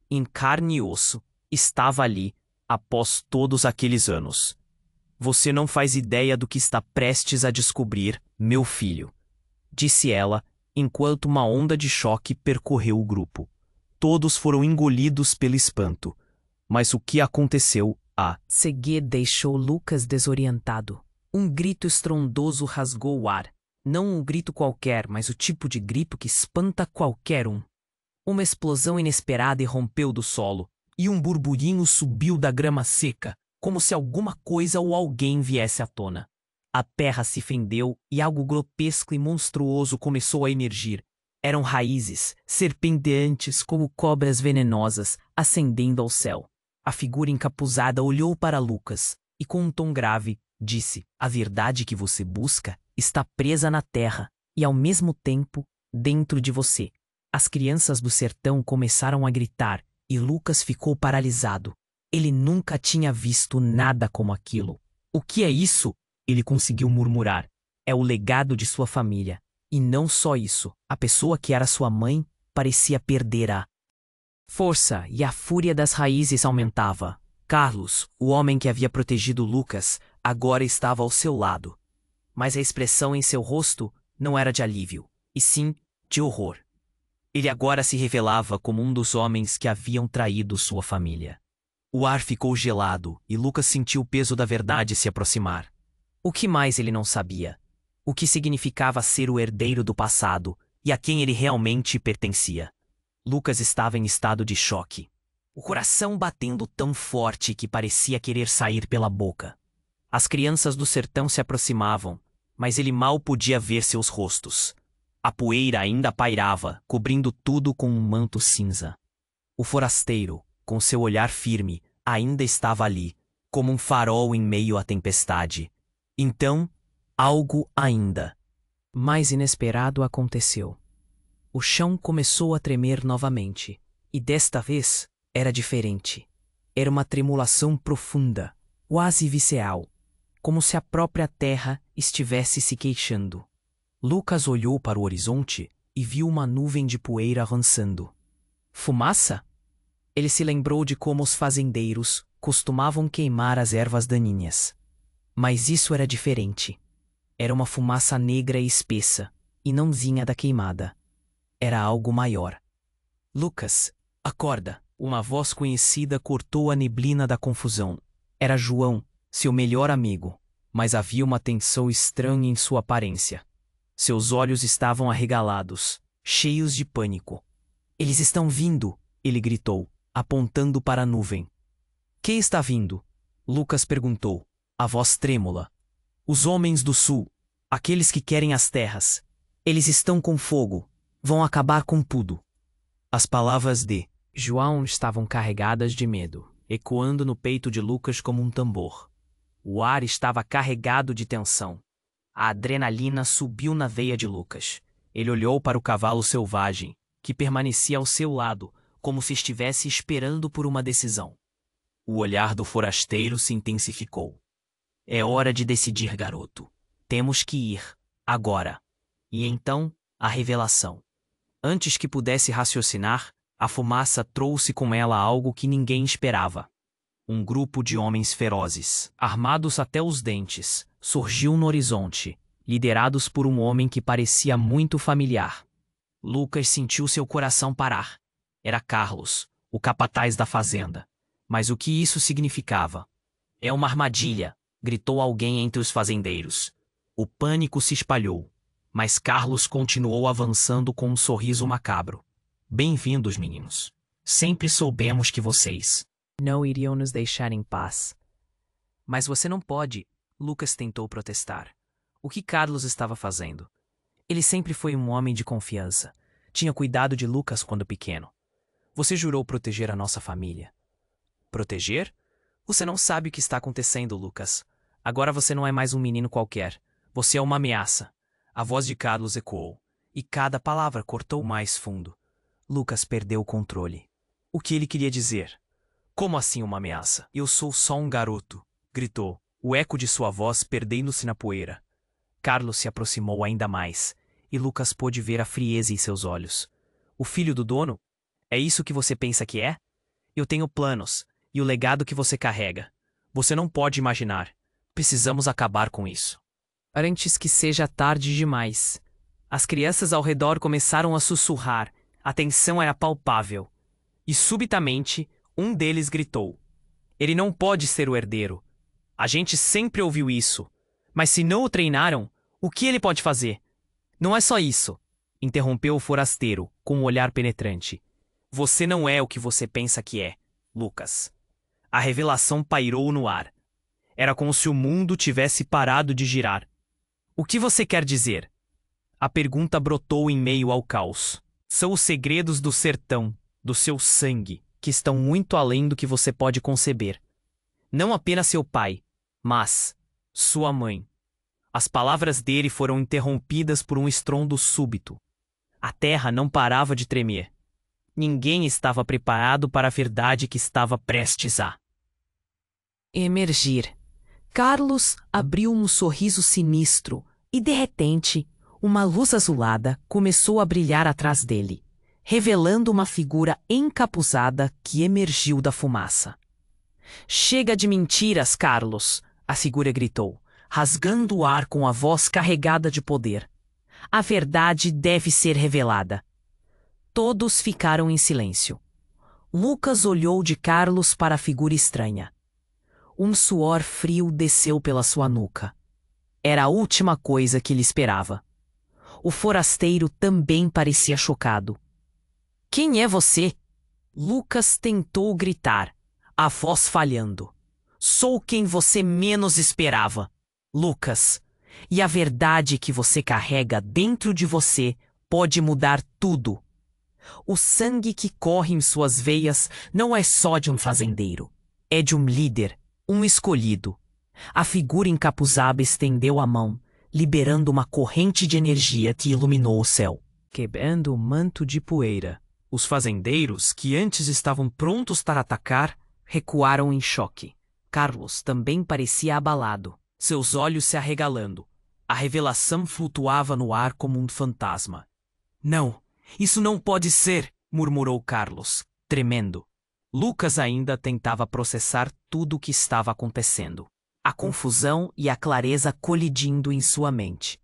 Em carne e osso, estava ali, após todos aqueles anos. Você não faz ideia do que está prestes a descobrir, meu filho, disse ela, enquanto uma onda de choque percorreu o grupo. Todos foram engolidos pelo espanto. Mas o que aconteceu? A seguir deixou Lucas desorientado. Um grito estrondoso rasgou o ar. Não um grito qualquer, mas o tipo de grito que espanta qualquer um. Uma explosão inesperada irrompeu do solo, e um burburinho subiu da grama seca, como se alguma coisa ou alguém viesse à tona. A terra se fendeu e algo grotesco e monstruoso começou a emergir. Eram raízes, serpenteantes como cobras venenosas, ascendendo ao céu. A figura encapuzada olhou para Lucas e, com um tom grave, disse: a verdade que você busca está presa na terra e, ao mesmo tempo, dentro de você. As crianças do sertão começaram a gritar e Lucas ficou paralisado. Ele nunca tinha visto nada como aquilo. O que é isso? Ele conseguiu murmurar. É o legado de sua família. E não só isso, a pessoa que era sua mãe parecia perder a força e a fúria das raízes aumentava. Carlos, o homem que havia protegido Lucas, agora estava ao seu lado. Mas a expressão em seu rosto não era de alívio, e sim de horror. Ele agora se revelava como um dos homens que haviam traído sua família. O ar ficou gelado e Lucas sentiu o peso da verdade se aproximar. O que mais ele não sabia? O que significava ser o herdeiro do passado e a quem ele realmente pertencia. Lucas estava em estado de choque. O coração batendo tão forte que parecia querer sair pela boca. As crianças do sertão se aproximavam, mas ele mal podia ver seus rostos. A poeira ainda pairava, cobrindo tudo com um manto cinza. O forasteiro, com seu olhar firme, ainda estava ali, como um farol em meio à tempestade. Então, algo ainda mais inesperado aconteceu. O chão começou a tremer novamente, e desta vez era diferente. Era uma tremulação profunda, quase visceral, como se a própria terra estivesse se queixando. Lucas olhou para o horizonte e viu uma nuvem de poeira avançando. Fumaça? Ele se lembrou de como os fazendeiros costumavam queimar as ervas daninhas. Mas isso era diferente. Era uma fumaça negra e espessa, e não vinha da queimada. Era algo maior. Lucas, acorda! Uma voz conhecida cortou a neblina da confusão. Era João, seu melhor amigo, mas havia uma tensão estranha em sua aparência. Seus olhos estavam arregalados, cheios de pânico. Eles estão vindo! Ele gritou, apontando para a nuvem. Quem está vindo? Lucas perguntou, a voz trêmula. Os homens do sul, aqueles que querem as terras. Eles estão com fogo. Vão acabar com tudo. As palavras de João estavam carregadas de medo, ecoando no peito de Lucas como um tambor. O ar estava carregado de tensão. A adrenalina subiu na veia de Lucas. Ele olhou para o cavalo selvagem, que permanecia ao seu lado, como se estivesse esperando por uma decisão. O olhar do forasteiro se intensificou. É hora de decidir, garoto. Temos que ir, agora. E então, a revelação. Antes que pudesse raciocinar, a fumaça trouxe com ela algo que ninguém esperava. Um grupo de homens ferozes, armados até os dentes, surgiu no horizonte, liderados por um homem que parecia muito familiar. Lucas sentiu seu coração parar. Era Carlos, o capataz da fazenda. Mas o que isso significava? É uma armadilha, gritou alguém entre os fazendeiros. O pânico se espalhou, mas Carlos continuou avançando com um sorriso macabro. Bem-vindos, meninos. Sempre soubemos que vocês não iriam nos deixar em paz. Mas você não pode, Lucas tentou protestar. O que Carlos estava fazendo? Ele sempre foi um homem de confiança. Tinha cuidado de Lucas quando pequeno. Você jurou proteger a nossa família. Proteger? Você não sabe o que está acontecendo, Lucas. Agora você não é mais um menino qualquer. Você é uma ameaça. A voz de Carlos ecoou, e cada palavra cortou mais fundo. Lucas perdeu o controle. O que ele queria dizer? Como assim uma ameaça? Eu sou só um garoto, gritou, o eco de sua voz perdendo-se na poeira. Carlos se aproximou ainda mais, e Lucas pôde ver a frieza em seus olhos. O filho do dono? É isso que você pensa que é? Eu tenho planos, e o legado que você carrega. Você não pode imaginar. Precisamos acabar com isso. Antes que seja tarde demais. As crianças ao redor começaram a sussurrar. A tensão era palpável. E subitamente, um deles gritou. Ele não pode ser o herdeiro. A gente sempre ouviu isso. Mas se não o treinaram, o que ele pode fazer? Não é só isso, interrompeu o forasteiro, com um olhar penetrante. Você não é o que você pensa que é, Lucas. A revelação pairou no ar. Era como se o mundo tivesse parado de girar. O que você quer dizer? A pergunta brotou em meio ao caos. São os segredos do sertão, do seu sangue, que estão muito além do que você pode conceber. Não apenas seu pai, mas sua mãe. As palavras dele foram interrompidas por um estrondo súbito. A terra não parava de tremer. Ninguém estava preparado para a verdade que estava prestes a emergir. Carlos abriu um sorriso sinistro e, de repente, uma luz azulada começou a brilhar atrás dele, revelando uma figura encapuzada que emergiu da fumaça. Chega de mentiras, Carlos! A figura gritou, rasgando o ar com a voz carregada de poder. A verdade deve ser revelada. Todos ficaram em silêncio. Lucas olhou de Carlos para a figura estranha. Um suor frio desceu pela sua nuca. Era a última coisa que ele esperava. O forasteiro também parecia chocado. Quem é você? Lucas tentou gritar, a voz falhando. Sou quem você menos esperava, Lucas. E a verdade que você carrega dentro de você pode mudar tudo. O sangue que corre em suas veias não é só de um fazendeiro. É de um líder, um escolhido. A figura encapuzada estendeu a mão, liberando uma corrente de energia que iluminou o céu, quebrando o manto de poeira. Os fazendeiros, que antes estavam prontos para atacar, recuaram em choque. Carlos também parecia abalado, seus olhos se arregalando. A revelação flutuava no ar como um fantasma. Não, isso não pode ser, murmurou Carlos, tremendo. Lucas ainda tentava processar tudo o que estava acontecendo. A confusão e a clareza colidindo em sua mente.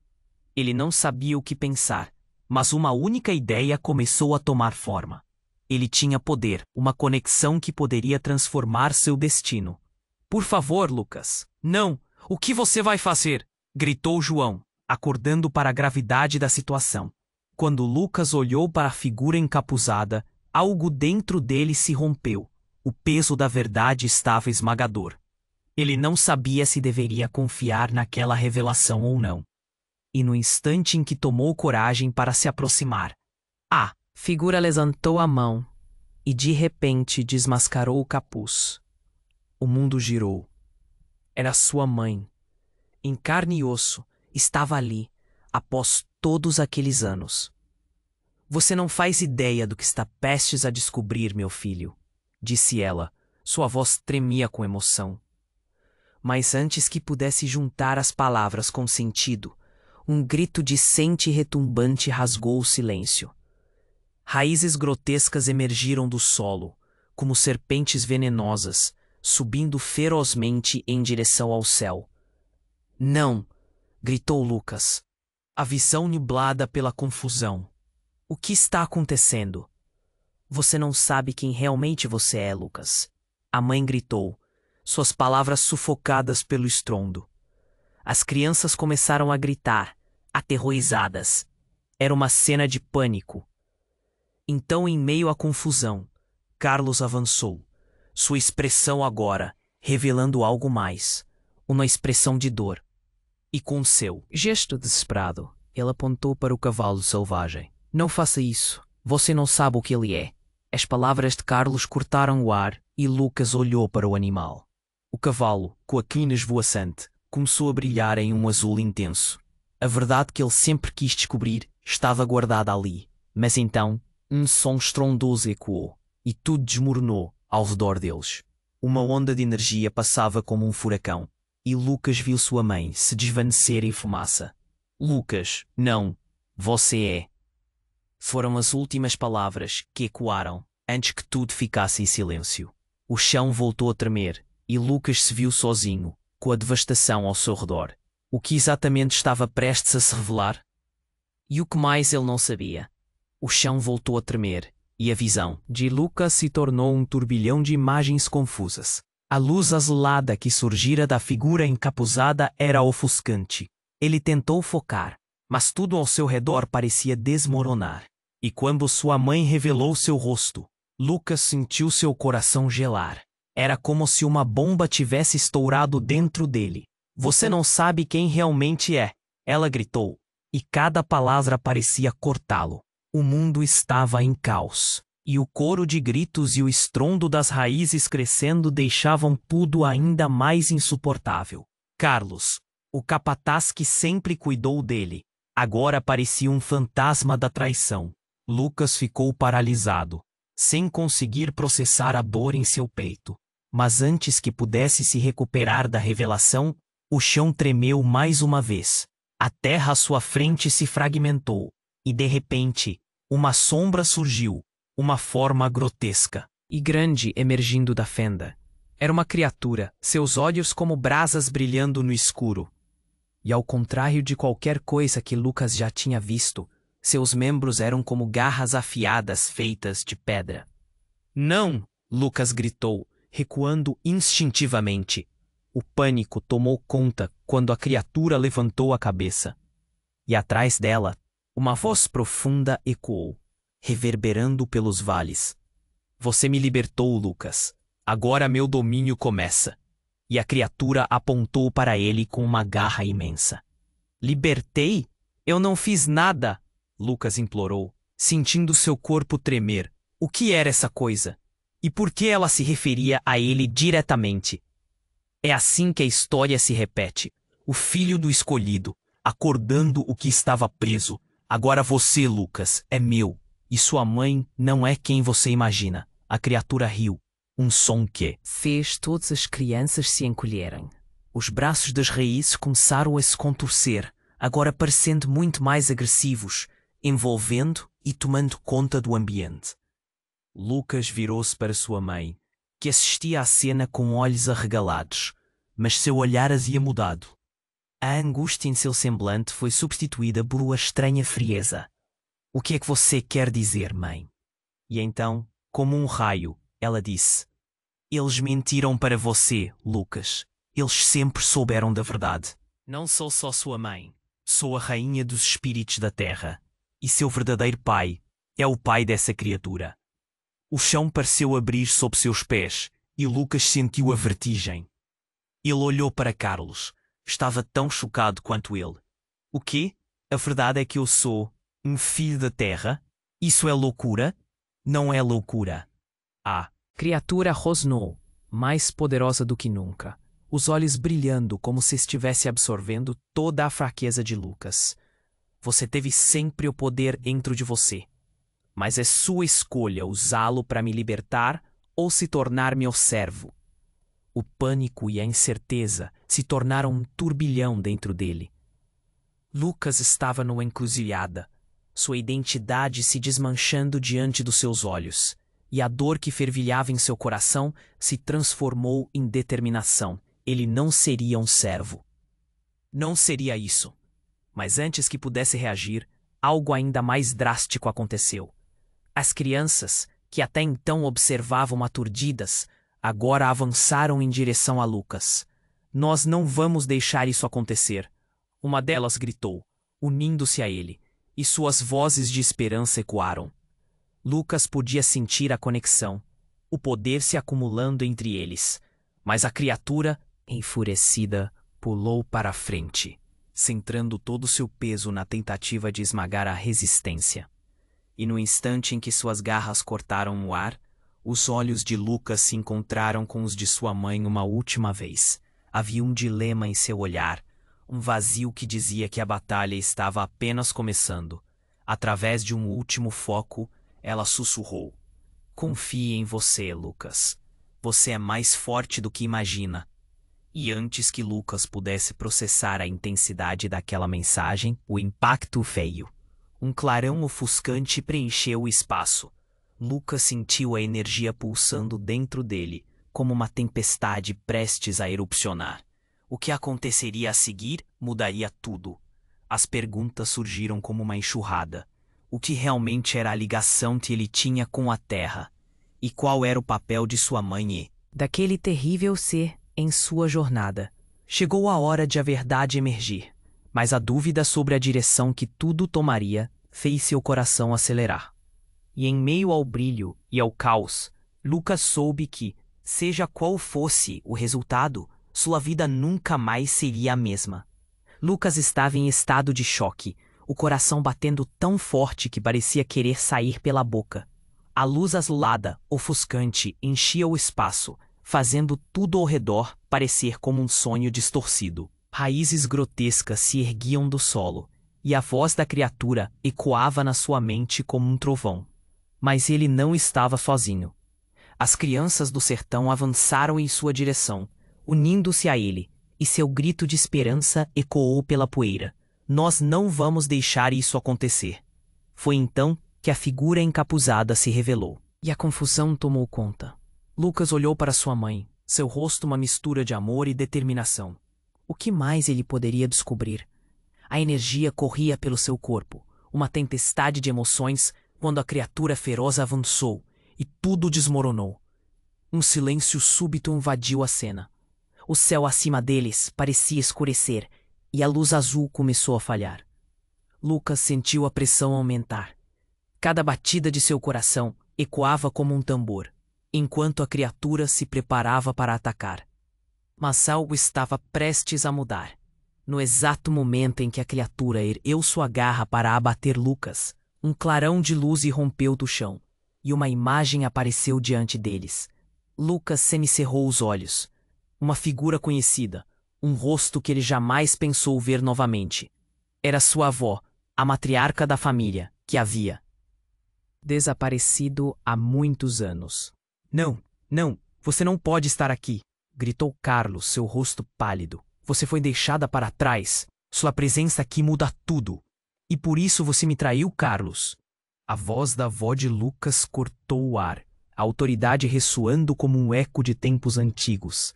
Ele não sabia o que pensar, mas uma única ideia começou a tomar forma. Ele tinha poder, uma conexão que poderia transformar seu destino. Por favor, Lucas. Não! O que você vai fazer? Gritou João, acordando para a gravidade da situação. Quando Lucas olhou para a figura encapuzada, algo dentro dele se rompeu. O peso da verdade estava esmagador. Ele não sabia se deveria confiar naquela revelação ou não. E no instante em que tomou coragem para se aproximar, a figura levantou a mão e de repente desmascarou o capuz. O mundo girou. Era sua mãe. Em carne e osso, estava ali, após todos aqueles anos. Você não faz ideia do que está prestes a descobrir, meu filho, disse ela. Sua voz tremia com emoção. Mas antes que pudesse juntar as palavras com sentido, um grito dissente e retumbante rasgou o silêncio. Raízes grotescas emergiram do solo, como serpentes venenosas, subindo ferozmente em direção ao céu. Não! Gritou Lucas, a visão nublada pela confusão. O que está acontecendo? Você não sabe quem realmente você é, Lucas. A mãe gritou, suas palavras sufocadas pelo estrondo. As crianças começaram a gritar, aterrorizadas. Era uma cena de pânico. Então, em meio à confusão, Carlos avançou, sua expressão agora revelando algo mais, uma expressão de dor. E com seu gesto desesperado, ele apontou para o cavalo selvagem. Não faça isso. Você não sabe o que ele é. As palavras de Carlos cortaram o ar e Lucas olhou para o animal. O cavalo, com a crina esvoaçante, começou a brilhar em um azul intenso. A verdade que ele sempre quis descobrir estava guardada ali. Mas então, um som estrondoso ecoou, e tudo desmoronou ao redor deles. Uma onda de energia passava como um furacão, e Lucas viu sua mãe se desvanecer em fumaça. Lucas, não, você é. Foram as últimas palavras que ecoaram antes que tudo ficasse em silêncio. O chão voltou a tremer, e Lucas se viu sozinho, com a devastação ao seu redor. O que exatamente estava prestes a se revelar? E o que mais ele não sabia? O chão voltou a tremer, e a visão de Lucas se tornou um turbilhão de imagens confusas. A luz azulada que surgira da figura encapuzada era ofuscante. Ele tentou focar, mas tudo ao seu redor parecia desmoronar. E quando sua mãe revelou seu rosto, Lucas sentiu seu coração gelar. Era como se uma bomba tivesse estourado dentro dele. Você não sabe quem realmente é, ela gritou, e cada palavra parecia cortá-lo. O mundo estava em caos, e o coro de gritos e o estrondo das raízes crescendo deixavam tudo ainda mais insuportável. Carlos, o capataz que sempre cuidou dele, agora parecia um fantasma da traição. Lucas ficou paralisado, sem conseguir processar a dor em seu peito. Mas antes que pudesse se recuperar da revelação, o chão tremeu mais uma vez. A terra à sua frente se fragmentou, e de repente, uma sombra surgiu, uma forma grotesca e grande emergindo da fenda. Era uma criatura, seus olhos como brasas brilhando no escuro. E ao contrário de qualquer coisa que Lucas já tinha visto, seus membros eram como garras afiadas feitas de pedra. Não! Lucas gritou, recuando instintivamente. O pânico tomou conta quando a criatura levantou a cabeça. E atrás dela, uma voz profunda ecoou, reverberando pelos vales. Você me libertou, Lucas. Agora meu domínio começa. E a criatura apontou para ele com uma garra imensa. Libertei? Eu não fiz nada! Lucas implorou, sentindo seu corpo tremer. O que era essa coisa? E por que ela se referia a ele diretamente? É assim que a história se repete. O filho do escolhido, acordando o que estava preso. Agora você, Lucas, é meu. E sua mãe não é quem você imagina. A criatura riu. Um som que fez todas as crianças se encolherem. Os braços das raízes começaram a se contorcer, agora parecendo muito mais agressivos, envolvendo e tomando conta do ambiente. Lucas virou-se para sua mãe, que assistia à cena com olhos arregalados, mas seu olhar havia mudado. A angústia em seu semblante foi substituída por uma estranha frieza. O que é que você quer dizer, mãe? E então, como um raio, ela disse: Eles mentiram para você, Lucas. Eles sempre souberam da verdade. Não sou só sua mãe. Sou a rainha dos espíritos da terra. E seu verdadeiro pai é o pai dessa criatura. O chão pareceu abrir sob seus pés e Lucas sentiu a vertigem. Ele olhou para Carlos. Estava tão chocado quanto ele. O quê? A verdade é que eu sou um filho da terra? Isso é loucura? Não é loucura. A criatura rosnou, mais poderosa do que nunca, os olhos brilhando como se estivesse absorvendo toda a fraqueza de Lucas. Você teve sempre o poder dentro de você, mas é sua escolha usá-lo para me libertar ou se tornar meu servo. O pânico e a incerteza se tornaram um turbilhão dentro dele. Lucas estava numa encruzilhada, sua identidade se desmanchando diante dos seus olhos, e a dor que fervilhava em seu coração se transformou em determinação. Ele não seria um servo. Não seria isso. Mas antes que pudesse reagir, algo ainda mais drástico aconteceu. As crianças, que até então observavam aturdidas, agora avançaram em direção a Lucas. Nós não vamos deixar isso acontecer. Uma delas gritou, unindo-se a ele, e suas vozes de esperança ecoaram. Lucas podia sentir a conexão, o poder se acumulando entre eles, mas a criatura, enfurecida, pulou para a frente, centrando todo o seu peso na tentativa de esmagar a resistência. E no instante em que suas garras cortaram o ar, os olhos de Lucas se encontraram com os de sua mãe uma última vez. Havia um dilema em seu olhar, um vazio que dizia que a batalha estava apenas começando. Através de um último foco, ela sussurrou: "Confie em você, Lucas. Você é mais forte do que imagina." E antes que Lucas pudesse processar a intensidade daquela mensagem, o impacto veio. Um clarão ofuscante preencheu o espaço. Lucas sentiu a energia pulsando dentro dele, como uma tempestade prestes a erupcionar. O que aconteceria a seguir mudaria tudo. As perguntas surgiram como uma enxurrada. O que realmente era a ligação que ele tinha com a Terra? E qual era o papel de sua mãe e daquele terrível ser em sua jornada? Chegou a hora de a verdade emergir, mas a dúvida sobre a direção que tudo tomaria fez seu coração acelerar. E em meio ao brilho e ao caos, Lucas soube que, seja qual fosse o resultado, sua vida nunca mais seria a mesma. Lucas estava em estado de choque, o coração batendo tão forte que parecia querer sair pela boca. A luz azulada, ofuscante, enchia o espaço, fazendo tudo ao redor parecer como um sonho distorcido. Raízes grotescas se erguiam do solo, e a voz da criatura ecoava na sua mente como um trovão. Mas ele não estava sozinho. As crianças do sertão avançaram em sua direção, unindo-se a ele, e seu grito de esperança ecoou pela poeira. "Nós não vamos deixar isso acontecer." Foi então que a figura encapuzada se revelou, e a confusão tomou conta. Lucas olhou para sua mãe, seu rosto uma mistura de amor e determinação. O que mais ele poderia descobrir? A energia corria pelo seu corpo, uma tempestade de emoções, quando a criatura feroz avançou e tudo desmoronou. Um silêncio súbito invadiu a cena. O céu acima deles parecia escurecer e a luz azul começou a falhar. Lucas sentiu a pressão aumentar. Cada batida de seu coração ecoava como um tambor, enquanto a criatura se preparava para atacar. Mas algo estava prestes a mudar. No exato momento em que a criatura ergueu sua garra para abater Lucas, um clarão de luz irrompeu do chão, e uma imagem apareceu diante deles. Lucas semicerrou os olhos. Uma figura conhecida, um rosto que ele jamais pensou ver novamente. Era sua avó, a matriarca da família, que havia desaparecido há muitos anos. "Não, não, você não pode estar aqui!" gritou Carlos, seu rosto pálido. "Você foi deixada para trás. Sua presença aqui muda tudo. E por isso você me traiu, Carlos." A voz da avó de Lucas cortou o ar, a autoridade ressoando como um eco de tempos antigos.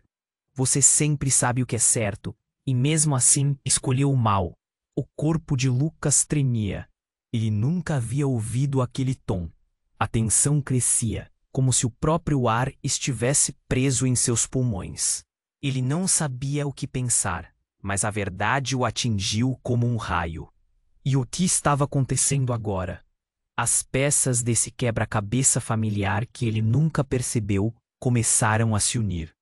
"Você sempre sabe o que é certo, e mesmo assim escolheu o mal." O corpo de Lucas tremia. Ele nunca havia ouvido aquele tom. A tensão crescia, como se o próprio ar estivesse preso em seus pulmões. Ele não sabia o que pensar, mas a verdade o atingiu como um raio. E o que estava acontecendo agora? As peças desse quebra-cabeça familiar que ele nunca percebeu começaram a se unir.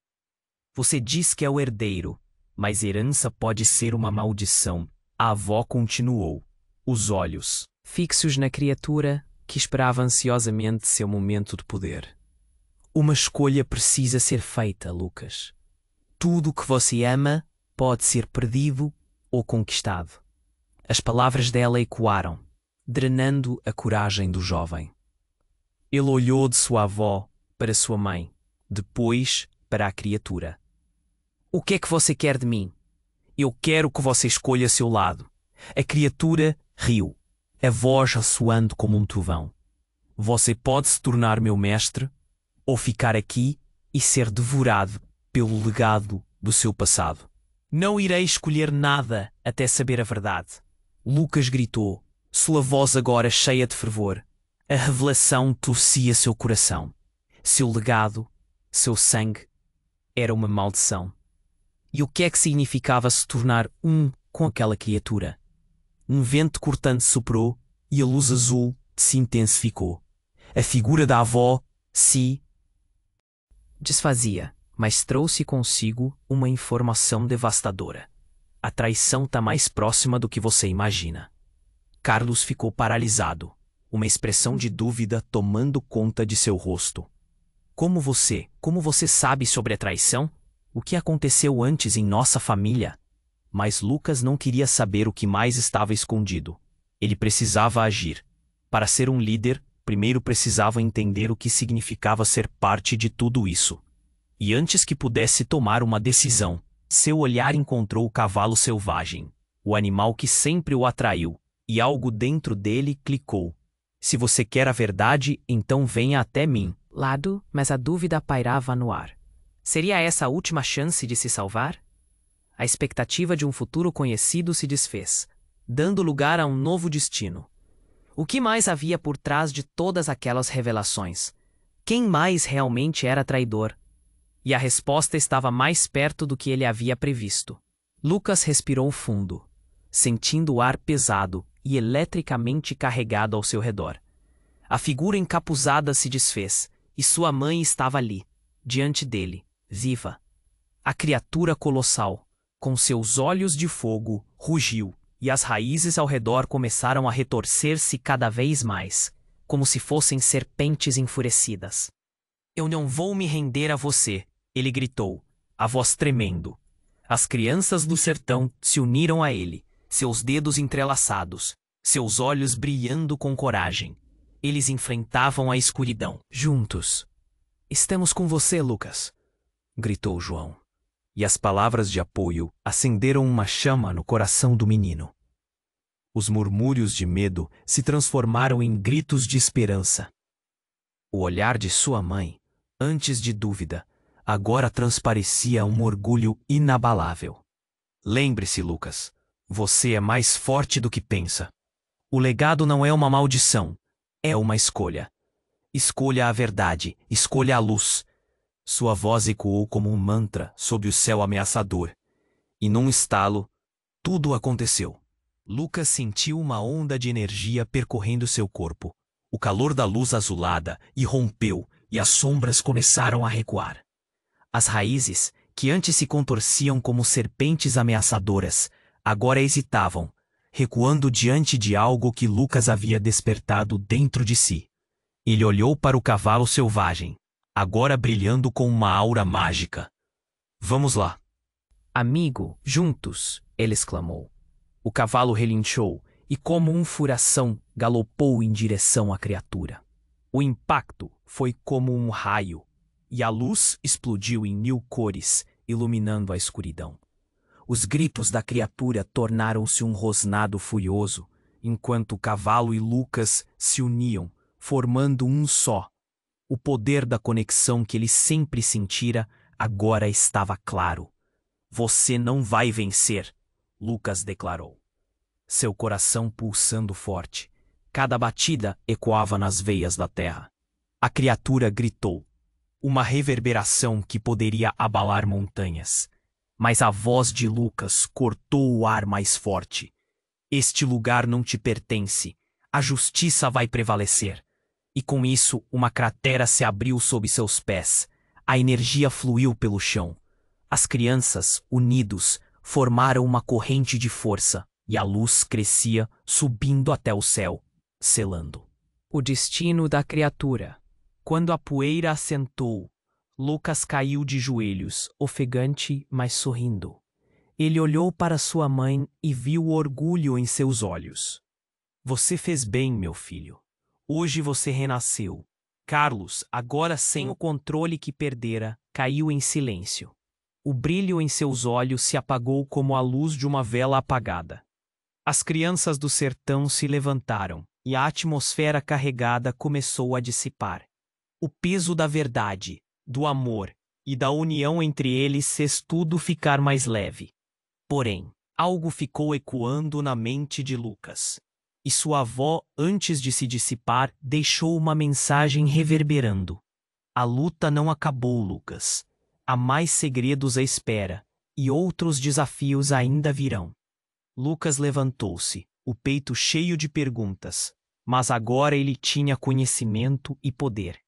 "Você diz que é o herdeiro, mas herança pode ser uma maldição." A avó continuou, os olhos fixos na criatura que esperava ansiosamente seu momento de poder. "Uma escolha precisa ser feita, Lucas. Tudo o que você ama pode ser perdido ou conquistado." As palavras dela ecoaram, drenando a coragem do jovem. Ele olhou de sua avó para sua mãe, depois para a criatura. "O que é que você quer de mim?" "Eu quero que você escolha seu lado." A criatura riu, a voz ressoando como um trovão. "Você pode se tornar meu mestre, ou ficar aqui e ser devorado pelo legado do seu passado." "Não irei escolher nada até saber a verdade." Lucas gritou, sua voz agora cheia de fervor. A revelação torcia seu coração. Seu legado, seu sangue, era uma maldição. E o que é que significava se tornar um com aquela criatura? Um vento cortante soprou e a luz azul se intensificou. A figura da avó se desfazia, mas trouxe consigo uma informação devastadora. A traição está mais próxima do que você imagina. Carlos ficou paralisado, uma expressão de dúvida tomando conta de seu rosto. Como você sabe sobre a traição?" O que aconteceu antes em nossa família? Mas Lucas não queria saber o que mais estava escondido. Ele precisava agir. Para ser um líder, primeiro precisava entender o que significava ser parte de tudo isso. E antes que pudesse tomar uma decisão, seu olhar encontrou o cavalo selvagem, o animal que sempre o atraiu, e algo dentro dele clicou. Se você quer a verdade, então venha até mim. Lado, mas a dúvida pairava no ar. Seria essa a última chance de se salvar? A expectativa de um futuro conhecido se desfez, dando lugar a um novo destino. O que mais havia por trás de todas aquelas revelações? Quem mais realmente era traidor? E a resposta estava mais perto do que ele havia previsto. Lucas respirou fundo, sentindo o ar pesado e eletricamente carregado ao seu redor. A figura encapuzada se desfez, e sua mãe estava ali, diante dele, viva. A criatura colossal, com seus olhos de fogo, rugiu, e as raízes ao redor começaram a retorcer-se cada vez mais, como se fossem serpentes enfurecidas. Eu não vou me render a você, ele gritou, a voz tremendo. As crianças do sertão se uniram a ele, seus dedos entrelaçados, seus olhos brilhando com coragem. Eles enfrentavam a escuridão. Juntos. Estamos com você, Lucas, gritou João. E as palavras de apoio acenderam uma chama no coração do menino. Os murmúrios de medo se transformaram em gritos de esperança. O olhar de sua mãe, antes de dúvida, agora transparecia um orgulho inabalável. Lembre-se, Lucas, você é mais forte do que pensa. O legado não é uma maldição, é uma escolha. Escolha a verdade, escolha a luz. Sua voz ecoou como um mantra sob o céu ameaçador. E num estalo, tudo aconteceu. Lucas sentiu uma onda de energia percorrendo seu corpo. O calor da luz azulada irrompeu e as sombras começaram a recuar. As raízes, que antes se contorciam como serpentes ameaçadoras, agora hesitavam, recuando diante de algo que Lucas havia despertado dentro de si. Ele olhou para o cavalo selvagem, agora brilhando com uma aura mágica. Vamos lá. Amigo, juntos, ele exclamou. O cavalo relinchou e, como um furação, galopou em direção à criatura. O impacto foi como um raio, e a luz explodiu em 1000 cores, iluminando a escuridão. Os gritos da criatura tornaram-se um rosnado furioso, enquanto o cavalo e Lucas se uniam, formando um só. O poder da conexão que ele sempre sentira agora estava claro. Você não vai vencer, Lucas declarou. Seu coração pulsando forte. Cada batida ecoava nas veias da terra. A criatura gritou. Uma reverberação que poderia abalar montanhas. Mas a voz de Lucas cortou o ar mais forte. Este lugar não te pertence. A justiça vai prevalecer. E com isso, uma cratera se abriu sob seus pés. A energia fluiu pelo chão. As crianças, unidos, formaram uma corrente de força, e a luz crescia, subindo até o céu, selando o destino da criatura. Quando a poeira assentou, Lucas caiu de joelhos, ofegante, mas sorrindo. Ele olhou para sua mãe e viu o orgulho em seus olhos. Você fez bem, meu filho. Hoje você renasceu. Carlos, agora sem o controle que perdera, caiu em silêncio. O brilho em seus olhos se apagou como a luz de uma vela apagada. As crianças do sertão se levantaram, e a atmosfera carregada começou a dissipar. O peso da verdade, do amor e da união entre eles fez tudo ficar mais leve. Porém, algo ficou ecoando na mente de Lucas. E sua avó, antes de se dissipar, deixou uma mensagem reverberando. A luta não acabou, Lucas. Há mais segredos à espera, e outros desafios ainda virão. Lucas levantou-se, o peito cheio de perguntas, mas agora ele tinha conhecimento e poder.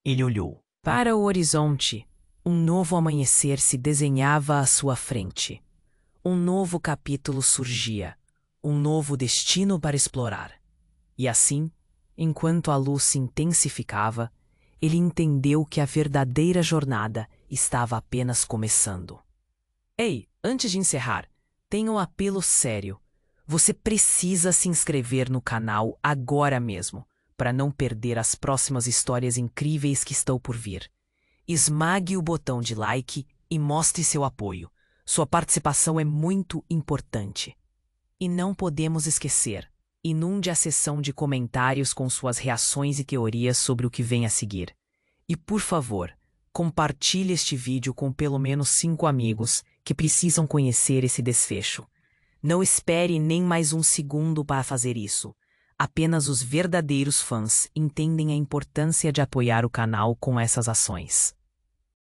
Ele olhou para o horizonte. Um novo amanhecer se desenhava à sua frente. Um novo capítulo surgia. Um novo destino para explorar. E assim, enquanto a luz se intensificava, ele entendeu que a verdadeira jornada estava apenas começando. Ei, antes de encerrar, tenho um apelo sério. Você precisa se inscrever no canal agora mesmo, para não perder as próximas histórias incríveis que estão por vir. Esmague o botão de like e mostre seu apoio. Sua participação é muito importante. E não podemos esquecer, inunde a seção de comentários com suas reações e teorias sobre o que vem a seguir. E por favor, compartilhe este vídeo com pelo menos 5 amigos que precisam conhecer esse desfecho. Não espere nem mais um segundo para fazer isso. Apenas os verdadeiros fãs entendem a importância de apoiar o canal com essas ações.